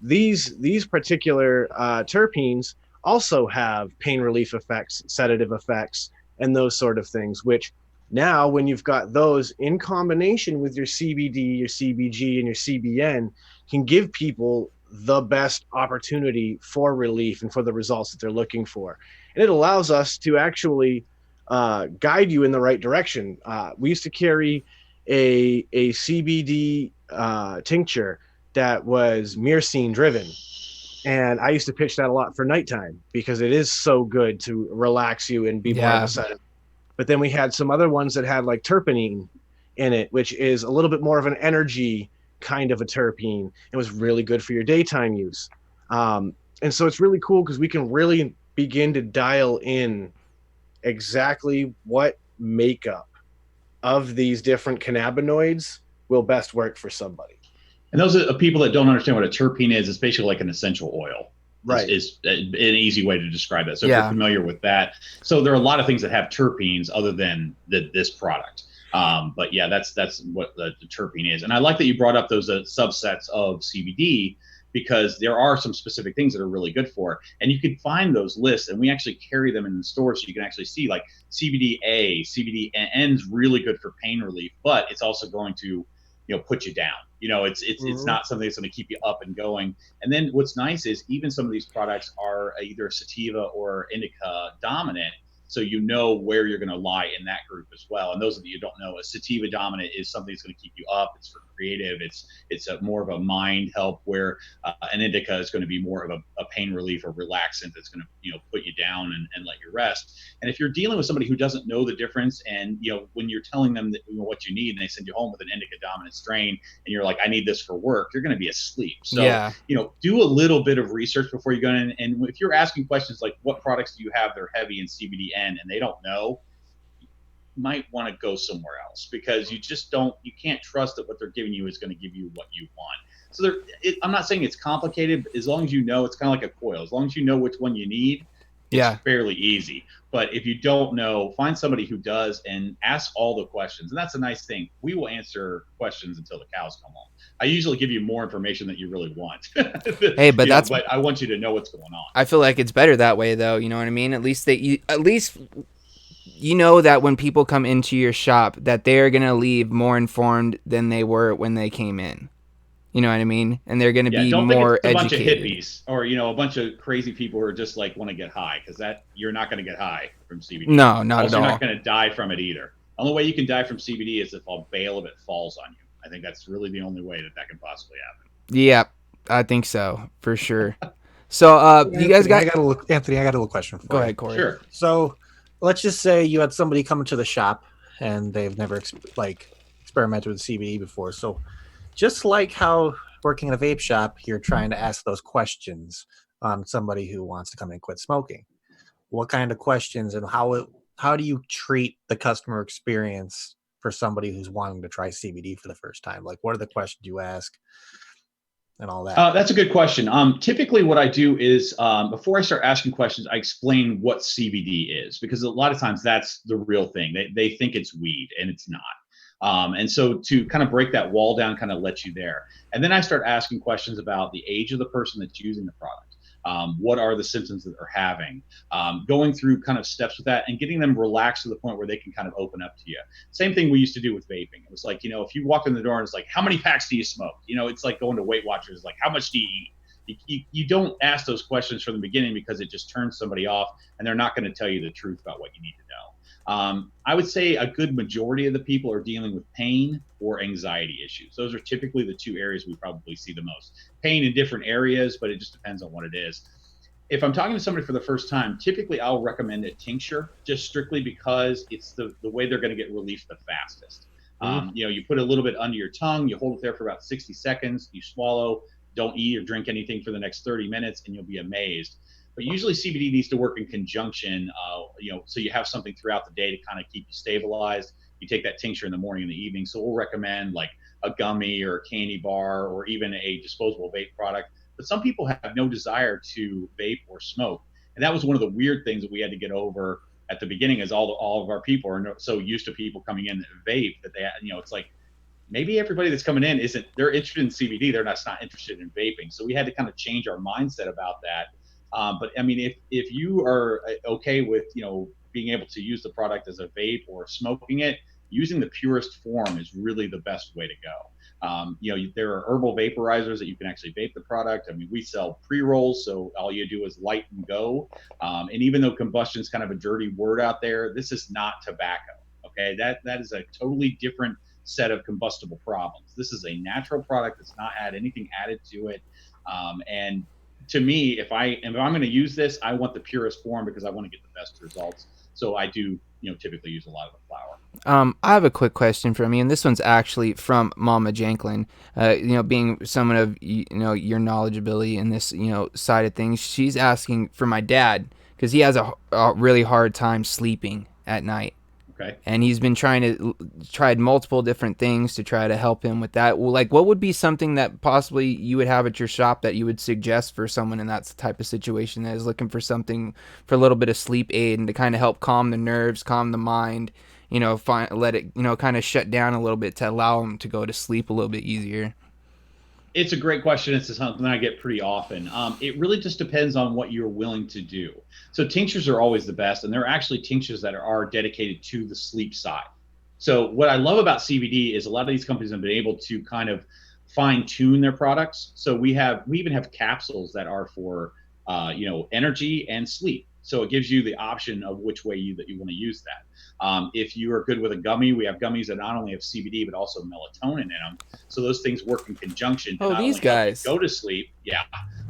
These particular terpenes also have pain relief effects, sedative effects, and those sort of things, which now when you've got those in combination with your CBD, your CBG, and your CBN, can give people the best opportunity for relief and for the results that they're looking for. And it allows us to actually guide you in the right direction. We used to carry a CBD tincture that was myrcene driven. And I used to pitch that a lot for nighttime because it is so good to relax you and be more of a sedative. But then we had some other ones that had like terpenine in it, which is a little bit more of an energy kind of a terpene. It was really good for your daytime use. And so it's really cool because we can really begin to dial in exactly what makeup of these different cannabinoids will best work for somebody. And those are people that don't understand what a terpene is. It's basically like an essential oil. Right. Is an easy way to describe it. So if you're familiar with that. So there are a lot of things that have terpenes other than this product. But yeah, that's what the terpene is. And I like that you brought up those subsets of CBD, because there are some specific things that are really good for it. And you can find those lists, and we actually carry them in the store, so you can actually see like CBD CBD is really good for pain relief, but it's also going to put you down. It's not something that's going to keep you up and going. And then what's nice is even some of these products are either sativa or indica dominant, so where you're going to lie in that group as well. And those of you who don't know, a sativa dominant is something that's going to keep you up. It's for creative. It's more of a mind help, where an indica is going to be more of a pain relief or relaxant that's going to put you down and let you rest. And if you're dealing with somebody who doesn't know the difference, and when you're telling them that, what you need, and they send you home with an indica dominant strain, and you're like, I need this for work, you're going to be asleep. So do a little bit of research before you go in. And if you're asking questions like, what products do you have that are heavy in CBD, and they don't know, you might want to go somewhere else, because you can't trust that what they're giving you is going to give you what you want. So I'm not saying it's complicated, but as long as it's kind of like a coil. As long as you know which one you need, it's fairly easy. But if you don't know, find somebody who does and ask all the questions. And that's a nice thing. We will answer questions until the cows come home. I usually give you more information that you really want. Hey, but but I want you to know what's going on. I feel like it's better that way, though. You know what I mean? At least you know that when people come into your shop, that they're gonna leave more informed than they were when they came in. You know what I mean? And they're going to be more educated. A bunch of hippies, or a bunch of crazy people who are just like want to get high, because you're not going to get high from CBD. No, not at all. You're not going to die from it either. The only way you can die from CBD is if a bale of it falls on you. I think that's really the only way that can possibly happen. Yeah, I think so, for sure. So, you guys got... Anthony, I got a little question for you. Go ahead, Corey. Sure. So, let's just say you had somebody come into the shop and they've never experimented with CBD before. So, just like how working in a vape shop, you're trying to ask those questions on somebody who wants to come in and quit smoking. What kind of questions, and how do you treat the customer experience for somebody who's wanting to try CBD for the first time? Like, what are the questions you ask and all that? That's a good question. Typically what I do is before I start asking questions, I explain what CBD is, because a lot of times that's the real thing. They think it's weed, and it's not. And so to kind of break that wall down, kind of let you there. And then I start asking questions about the age of the person that's using the product. What are the symptoms that they're having? Going through kind of steps with that and getting them relaxed to the point where they can kind of open up to you. Same thing we used to do with vaping. It was like, if you walk in the door and it's like, how many packs do you smoke? It's like going to Weight Watchers, like, how much do you eat? You don't ask those questions from the beginning, because it just turns somebody off, and they're not going to tell you the truth about what you need to know. I would say a good majority of the people are dealing with pain or anxiety issues. Those are typically the two areas we probably see the most. Pain in different areas, but it just depends on what it is. If I'm talking to somebody for the first time, typically I'll recommend a tincture, just strictly because it's the way they're going to get relief the fastest. You put a little bit under your tongue, you hold it there for about 60 seconds, you swallow, don't eat or drink anything for the next 30 minutes, and you'll be amazed. But usually CBD needs to work in conjunction, so you have something throughout the day to kind of keep you stabilized. You take that tincture in the morning and the evening. So we'll recommend like a gummy or a candy bar, or even a disposable vape product. But some people have no desire to vape or smoke. And that was one of the weird things that we had to get over at the beginning, is all of our people are so used to people coming in that vape that they, it's like, maybe everybody that's coming in they're interested in CBD. They're not interested in vaping. So we had to kind of change our mindset about that. But I mean, if you are okay with, being able to use the product as a vape or smoking it, using the purest form is really the best way to go. There are herbal vaporizers that you can actually vape the product. I mean, we sell pre-rolls, so all you do is light and go. And even though combustion is kind of a dirty word out there, this is not tobacco. Okay, that is a totally different set of combustible problems. This is a natural product that's not had anything added to it. And to me, if I'm going to use this, I want the purest form, because I want to get the best results. So I do, typically use a lot of the flower. I have a quick question from you, and this one's actually from Mama Janklin. Being someone of your knowledgeability in this side of things, she's asking for my dad, because he has a really hard time sleeping at night. Okay. And he's been tried multiple different things to try to help him with that. Well, like, what would be something that possibly you would have at your shop that you would suggest for someone in that type of situation that is looking for something for a little bit of sleep aid and to kind of help calm the nerves, calm the mind, let it, kind of shut down a little bit to allow them to go to sleep a little bit easier? It's a great question. It's something I get pretty often. It really just depends on what you're willing to do. So tinctures are always the best, and there are actually tinctures that are dedicated to the sleep side. So what I love about CBD is a lot of these companies have been able to kind of fine tune their products. So we even have capsules that are for energy and sleep. So it gives you the option of which way that you want to use that. If you are good with a gummy, we have gummies that not only have CBD but also melatonin in them. So those things work in conjunction. To Oh, not these only help you guys. go to sleep, yeah,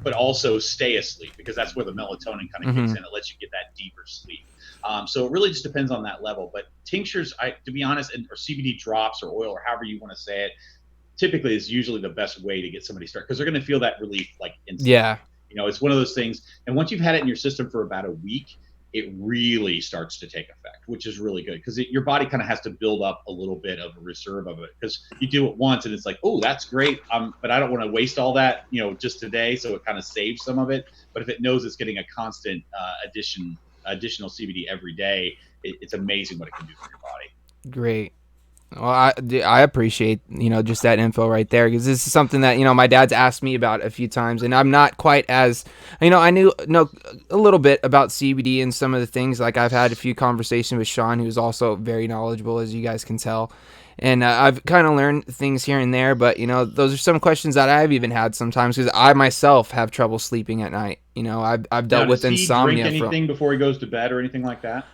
but also stay asleep, because that's where the melatonin kind of kicks in. It lets you get that deeper sleep. So it really just depends on that level. But tinctures, to be honest, or CBD drops or oil or however you want to say it, typically is usually the best way to get somebody started, because they're going to feel that relief like instantly. Yeah. It's one of those things. And once you've had it in your system for about a week, it really starts to take effect, which is really good, because your body kind of has to build up a little bit of a reserve of it, because you do it once and it's like, oh, that's great. But I don't want to waste all that, just today. So it kind of saves some of it. But if it knows it's getting a constant additional CBD every day, it's amazing what it can do for your body. Great. Well, I appreciate, just that info right there, because this is something that, my dad's asked me about a few times, and I'm not quite as, I know a little bit about CBD and some of the things. Like, I've had a few conversations with Sean, who's also very knowledgeable, as you guys can tell. And I've kind of learned things here and there, but, those are some questions that I've even had sometimes, because I myself have trouble sleeping at night. I've dealt with insomnia. Does he drink anything before he goes to bed or anything like that?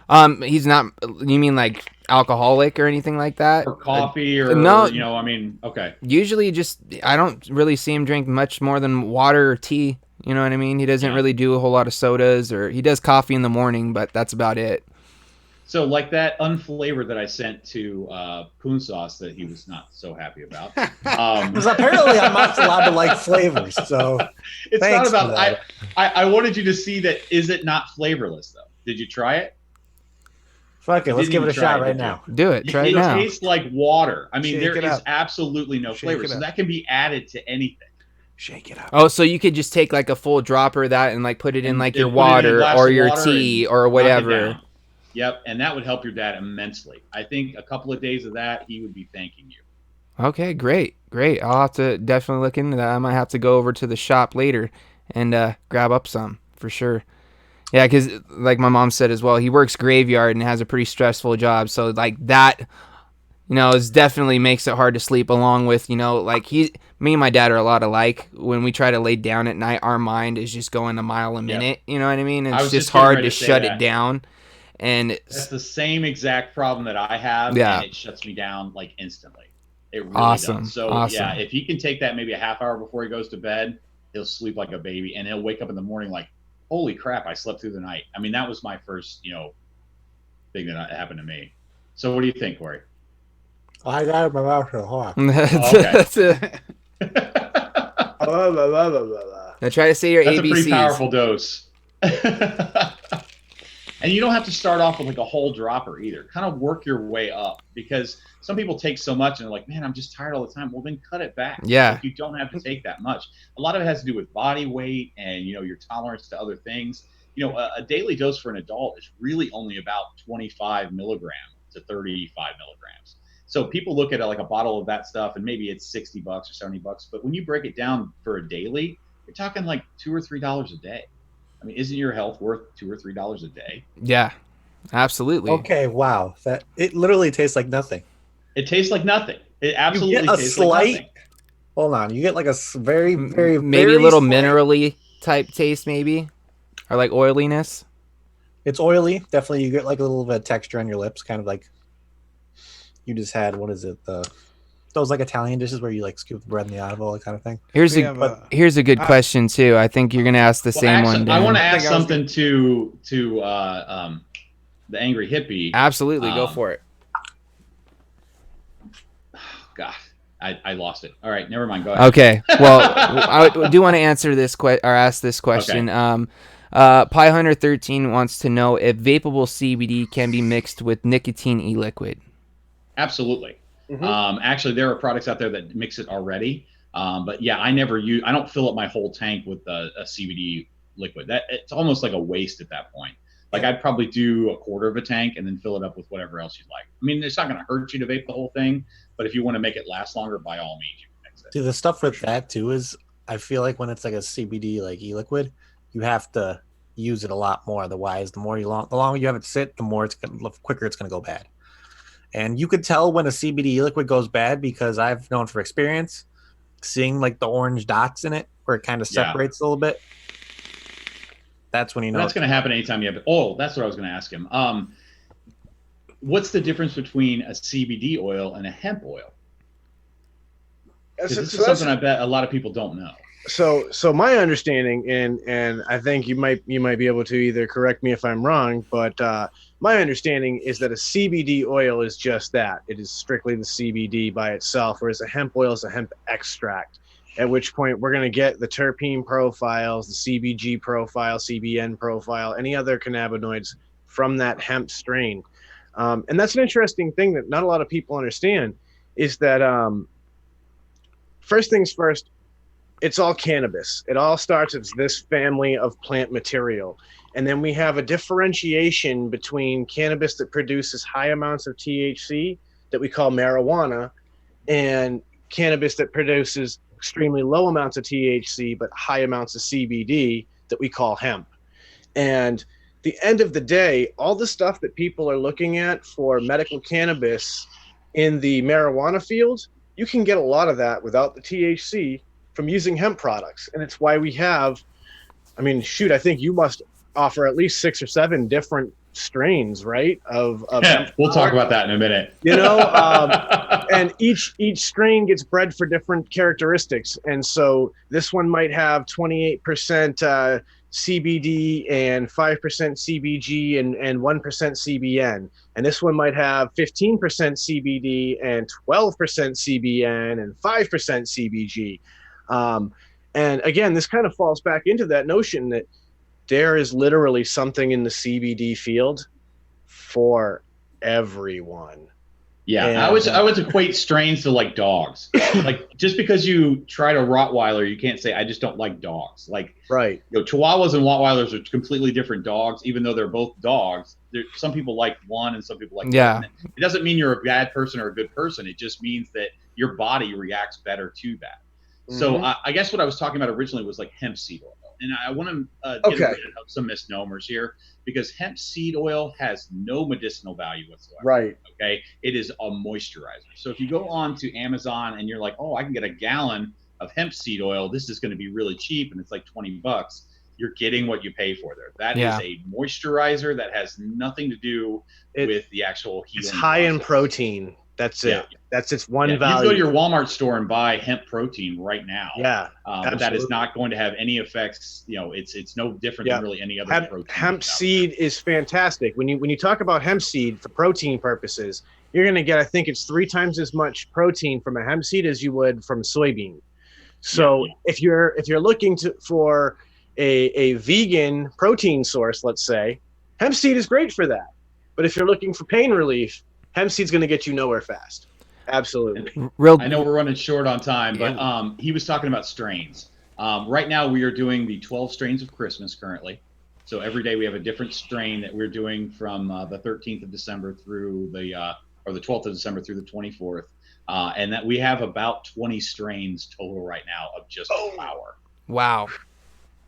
He's not, you mean like alcoholic or anything like that? Or coffee or, no, okay. Usually I don't really see him drink much more than water or tea. You know what I mean? He doesn't really do a whole lot of sodas, or he does coffee in the morning, but that's about it. So like that unflavored that I sent to Poon Sauce that he was not so happy about. Because apparently I'm not allowed to like flavors. So it's not about I wanted you to see that. Is it not flavorless though? Did you try it? Fuck it, let's give it a shot right now. Do it. Try it now. It tastes like water. I mean, Shake there it is up. absolutely no flavor. So that can be added to anything. Shake it up. Oh, so you could just take like a full dropper of that and like put it in like your put it in a water glass or of your water tea and or knock it whatever. down. Yep, and that would help your dad immensely. I think a couple of days of that, he would be thanking you. Okay, great. I'll have to definitely look into that. I might have to go over to the shop later and grab up some for sure. Yeah, because like my mom said as well, he works graveyard and has a pretty stressful job. So like that, is definitely makes it hard to sleep, along with, like me and my dad are a lot alike. When we try to lay down at night, our mind is just going a mile a minute. You know what I mean? It's just hard to shut it down. And that's the same exact problem that I have. Yeah. And it shuts me down like instantly. It really Awesome. does. So Awesome. yeah, if he can take that maybe a half hour before he goes to bed, he'll sleep like a baby, and he'll wake up in the morning like, holy crap, I slept through the night. I mean, that was my first, thing that happened to me. So what do you think, Corey? I got my mouth so hot. Okay. Now try to say your That's ABCs. a pretty powerful dose. And you don't have to start off with like a whole dropper either. Kind of work your way up, because some people take so much and they're like, man, I'm just tired all the time. Well, then cut it back. Yeah. Like, you don't have to take that much. A lot of it has to do with body weight and, your tolerance to other things. A daily dose for an adult is really only about 25 milligrams to 35 milligrams. So people look at it like a bottle of that stuff and maybe it's $60 or $70. But when you break it down for a daily, you're talking like $2 or $3 a day. I mean, isn't your health worth $2 or $3 a day? Yeah, absolutely. Okay, wow. It literally tastes like nothing. It tastes like nothing. It absolutely tastes like nothing. Hold on, you get like a very, very, maybe very a little slight, minerally type taste, maybe, or like oiliness. It's oily. Definitely, you get like a little bit of texture on your lips, kind of like you just had. What is it? Those like Italian dishes where you like scoop the bread in the olive oil kind of thing. Here's a good question too. I think you're gonna ask the same one. Dan. I want to ask something to the Angry Hippie. Absolutely, go for it. God, I lost it. All right, never mind. Go ahead. Okay. Well, I do want to answer this or ask this question. Okay. Pie Hunter 13 wants to know if vapable CBD can be mixed with nicotine e-liquid. Absolutely. Actually, there are products out there that mix it already. But yeah, I don't fill up my whole tank with a CBD liquid. It's almost like a waste at that point. Like I'd probably do a quarter of a tank and then fill it up with whatever else you'd like. I mean, it's not going to hurt you to vape the whole thing, but if you want to make it last longer, by all means, you can mix it. See, the stuff with that too is I feel like when it's like a CBD like e-liquid, you have to use it a lot more. Otherwise, the longer you have it sit, the quicker it's gonna go bad. And you could tell when a CBD e-liquid goes bad because I've known for experience, seeing like the orange dots in it where it kind of separates a little bit. That's when you know that's going to happen anytime you have it. Oh, that's what I was going to ask him. What's the difference between a CBD oil and a hemp oil? This is something I bet a lot of people don't know. So my understanding, and I think you might be able to either correct me if I'm wrong, but my understanding is that a CBD oil is just that. It is strictly the CBD by itself, whereas a hemp oil is a hemp extract. At which point we're going to get the terpene profiles, the CBG profile, CBN profile, any other cannabinoids from that hemp strain. And that's an interesting thing that not a lot of people understand is that first things first, it's all cannabis. It all starts as this family of plant material. And then we have a differentiation between cannabis that produces high amounts of THC that we call marijuana and cannabis that produces extremely low amounts of THC but high amounts of CBD that we call hemp. And the end of the day, all the stuff that people are looking at for medical cannabis in the marijuana field, you can get a lot of that without the THC from using hemp products. And it's why we have, I mean, shoot, I think you must offer at least 6 or 7 different strains, right? Of we'll talk about that in a minute. You know, and each strain gets bred for different characteristics. And so this one might have 28% CBD and 5% CBG and 1% CBN. And this one might have 15% CBD and 12% CBN and 5% CBG. And again, this kind of falls back into that notion that there is literally something in the CBD field for everyone. Yeah, and I would equate strains to like dogs. Like just because you try to Rottweiler, you can't say I just don't like dogs. Like right, you know, Chihuahuas and Rottweilers are completely different dogs, even though they're both dogs. Some people like one and some people like one. It doesn't mean you're a bad person or a good person. It just means that your body reacts better to that. Mm-hmm. So I guess what I was talking about originally was like hemp seed oil. And I want to get rid of some misnomers here because hemp seed oil has no medicinal value whatsoever. Right. Okay. It is a moisturizer. So if you go on to Amazon and you're like, oh, I can get a gallon of hemp seed oil, this is going to be really cheap and it's like $20. You're getting what you pay for there. That is a moisturizer that has nothing to do with the actual healing. It's high in protein. That's it. That's its one value. You can go to your Walmart store and buy hemp protein right now. Yeah, but that is not going to have any effects. You know, it's no different than really any other protein. Hemp seed is fantastic. When you talk about hemp seed for protein purposes, you're going to get, I think it's 3 times as much protein from a hemp seed as you would from soybean. So if you're looking for a vegan protein source, let's say, hemp seed is great for that. But if you're looking for pain relief, hemp seed's going to get you nowhere fast. Absolutely. I know we're running short on time, but he was talking about strains. Right now we are doing the 12 strains of Christmas currently. So every day we have a different strain that we're doing from the 13th of December through or the 12th of December through the 24th. And that we have about 20 strains total right now of just flower. Wow.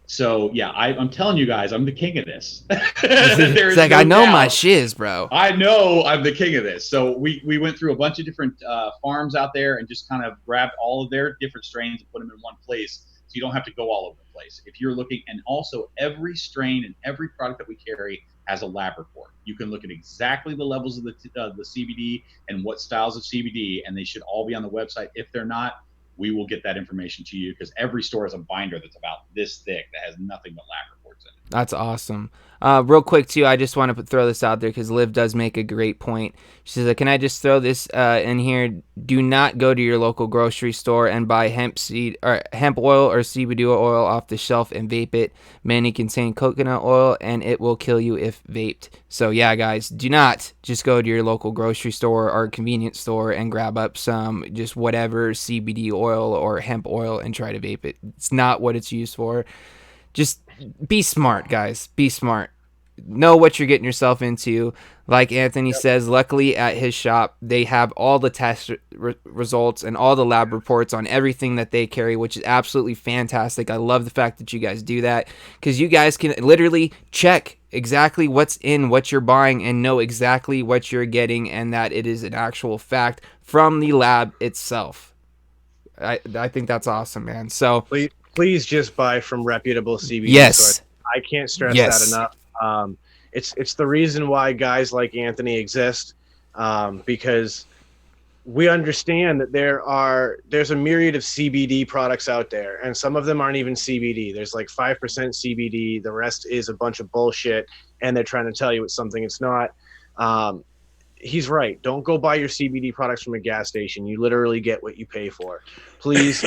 So yeah, I'm telling you guys, I'm the king of this. It's like, I know my shiz, bro. I know I'm the king of this. So we went through a bunch of different farms out there and just kind of grabbed all of their different strains and put them in one place, so you don't have to go all over the place. If you're looking, and also every strain and every product that we carry has a lab report. You can look at exactly the levels of the CBD and what styles of CBD, and they should all be on the website. If they're not, we will get that information to you because every store has a binder that's about this thick that has nothing but lab reports in it. That's awesome. Real quick, too, I just want to throw this out there because Liv does make a great point. She says, can I just throw this in here? Do not go to your local grocery store and buy hemp seed or hemp oil or CBD oil off the shelf and vape it. Many contain coconut oil, and it will kill you if vaped. So, yeah, guys, do not just go to your local grocery store or convenience store and grab up some just whatever CBD oil or hemp oil and try to vape it. It's not what it's used for. Just be smart, guys. Be smart. know what you're getting yourself into. Like Anthony says, luckily at his shop, they have all the test results and all the lab reports on everything that they carry, which is absolutely fantastic. I love the fact that you guys do that, because you guys can literally check exactly what's in what you're buying and know exactly what you're getting, and that it is an actual fact from the lab itself. I think that's awesome, man. So please just buy from reputable CBD yes. sources. I can't stress Yes. that enough. It's the reason why guys like Anthony exist, because we understand that there's a myriad of CBD products out there, and some of them aren't even CBD. There's like 5% CBD. The rest is a bunch of bullshit, and they're trying to tell you it's something it's not. He's right. Don't go buy your CBD products from a gas station. You literally get what you pay for. Please,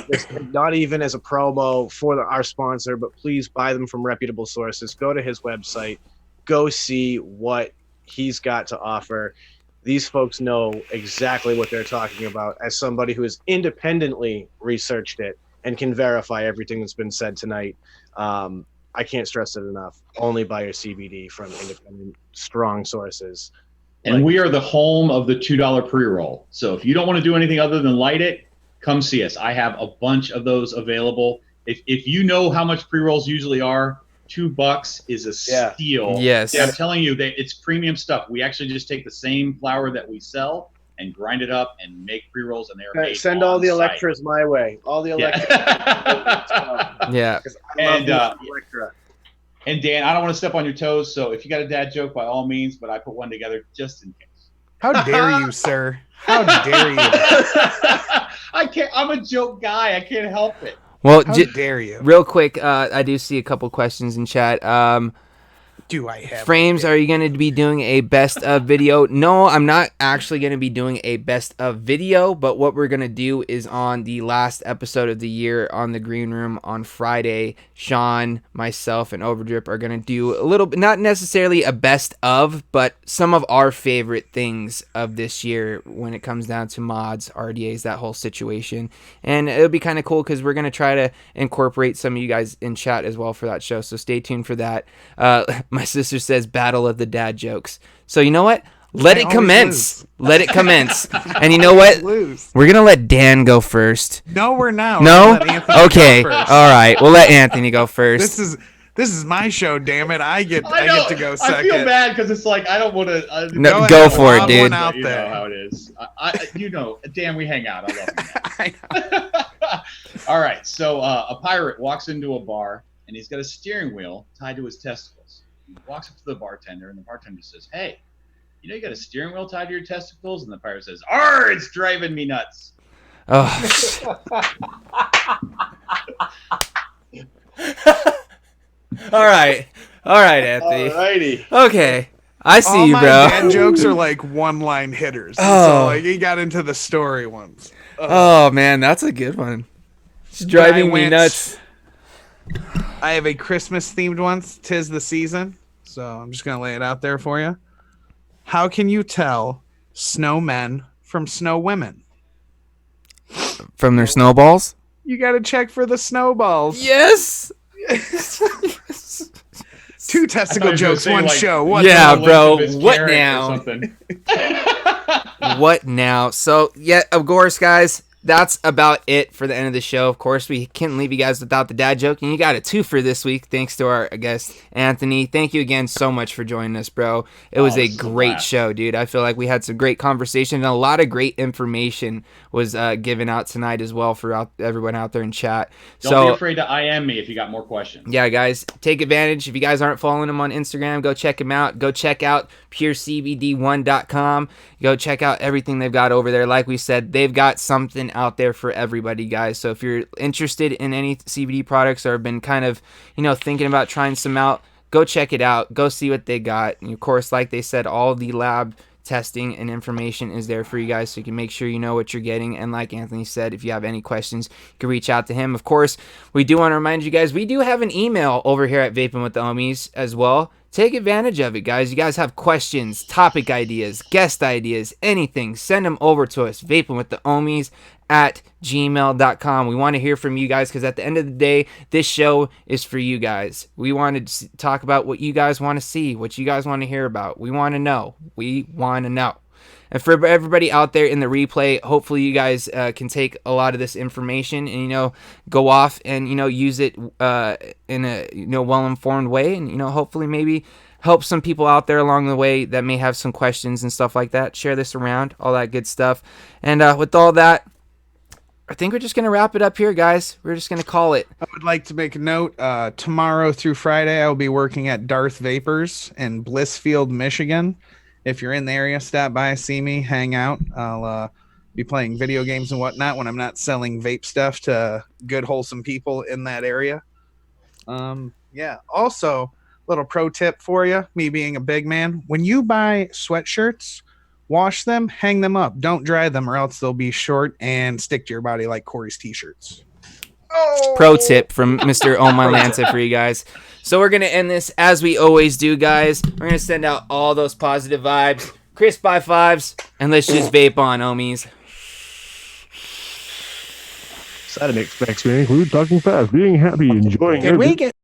not even as a promo for our sponsor, but please buy them from reputable sources. Go to his website. Go see what he's got to offer. These folks know exactly what they're talking about, as somebody who has independently researched it and can verify everything that's been said tonight. I can't stress it enough. Only buy your CBD from independent, strong sources. And we are the home of the $2 pre-roll. So if you don't want to do anything other than light it, come see us. I have a bunch of those available. If you know how much pre-rolls usually are, $2 is a steal. Yes. I'm telling you that it's premium stuff. We actually just take the same flour that we sell and grind it up and make pre-rolls, and they're made Send all the on site. Electras my way. All the Electras. Yeah. And Electra. And Dan, I don't want to step on your toes, so if you got a dad joke, by all means, but I put one together just in case. How dare you, sir? How dare you? I can't. I'm a joke guy. I can't help it. Well, How dare you? real quick, I do see a couple questions in chat. Do I have Frames, are you going to be doing a best of video? No, I'm not actually going to be doing a best of video, but what we're going to do is on the last episode of the year on the Green Room on Friday, Sean, myself, and Overdrip are going to do a little bit, not necessarily a best of, but some of our favorite things of this year when it comes down to mods, RDAs, that whole situation. And it'll be kind of cool because we're going to try to incorporate some of you guys in chat as well for that show, so stay tuned for that. My sister says battle of the dad jokes. So you know what? Let it commence. Let it commence. And you know what? We're going to let Dan go first. No, we're not. No? We're gonna let Anthony Okay. go first. All right. We'll let Anthony go first. This is my show, damn it. I get to go second. I feel bad because it's like I don't want to. No, go for it, dude. One out You there. know how it is. Dan, we hang out. I love you. All right. So a pirate walks into a bar and he's got a steering wheel tied to his testicles. He walks up to the bartender and the bartender says, "Hey, you know you got a steering wheel tied to your testicles?" And the pirate says, "Arr, it's driving me nuts." Oh. All right, Anthony. Alrighty. Okay, I see All you, my bro. dad jokes are like one-line hitters. Oh. So like he got into the story ones. Oh man, that's a good one. It's driving me nuts. I have a Christmas-themed one. 'Tis the season. So I'm just gonna lay it out there for you. How can you tell snowmen from snow women? From their snowballs? You got to check for the snowballs. Yes. Two testicle jokes, say, one like, show. What Yeah, The bro. length of his What carrot or now? something. What now? So, yeah, of course, guys, that's about it for the end of the show. Of course, we couldn't leave you guys without the dad joke, and you got a twofer this week thanks to our guest, Anthony. Thank you again so much for joining us, bro. It was a this is a great blast. show, dude. I feel like we had some great conversation, and a lot of great information was given out tonight as well for everyone out there in chat. Don't be afraid to IM me if you got more questions. Yeah, guys, take advantage. If you guys aren't following them on Instagram, go check them out. Go check out purecbd1.com. Go check out everything they've got over there. Like we said, they've got something out there for everybody, guys. So if you're interested in any CBD products or have been kind of, thinking about trying some out, go check it out. Go see what they got. And of course, like they said, all the lab testing and information is there for you guys, so you can make sure you know what you're getting. And like Anthony said, if you have any questions, you can reach out to him. Of course, we do want to remind you guys, we do have an email over here at Vaping with the Ohmies as well. take advantage of it, guys. You guys have questions, topic ideas, guest ideas, anything, send them over to us, vapingwiththeohmies@gmail.com. We want to hear from you guys because at the end of the day, this show is for you guys. We want to talk about what you guys want to see, what you guys want to hear about. We want to know. We want to know. And for everybody out there in the replay, hopefully you guys can take a lot of this information and, go off and, use it in a, well-informed way. And, hopefully maybe help some people out there along the way that may have some questions and stuff like that. Share this around, all that good stuff. And with all that, I think we're just going to wrap it up here, guys. We're just going to call it. I would like to make a note. Tomorrow through Friday, I will be working at Darth Vapors in Blissfield, Michigan. If you're in the area, stop by, see me, hang out. I'll be playing video games and whatnot when I'm not selling vape stuff to good, wholesome people in that area. Yeah. Also, little pro tip for you, me being a big man. When you buy sweatshirts, wash them, hang them up. Don't dry them or else they'll be short and stick to your body like Corey's t-shirts. Pro tip from Mr. Omar Lanza for you guys. So we're going to end this as we always do, guys. We're going to send out all those positive vibes, crisp high fives, and let's just vape on, homies. Side effects may include talking fast, being happy, enjoying Can we get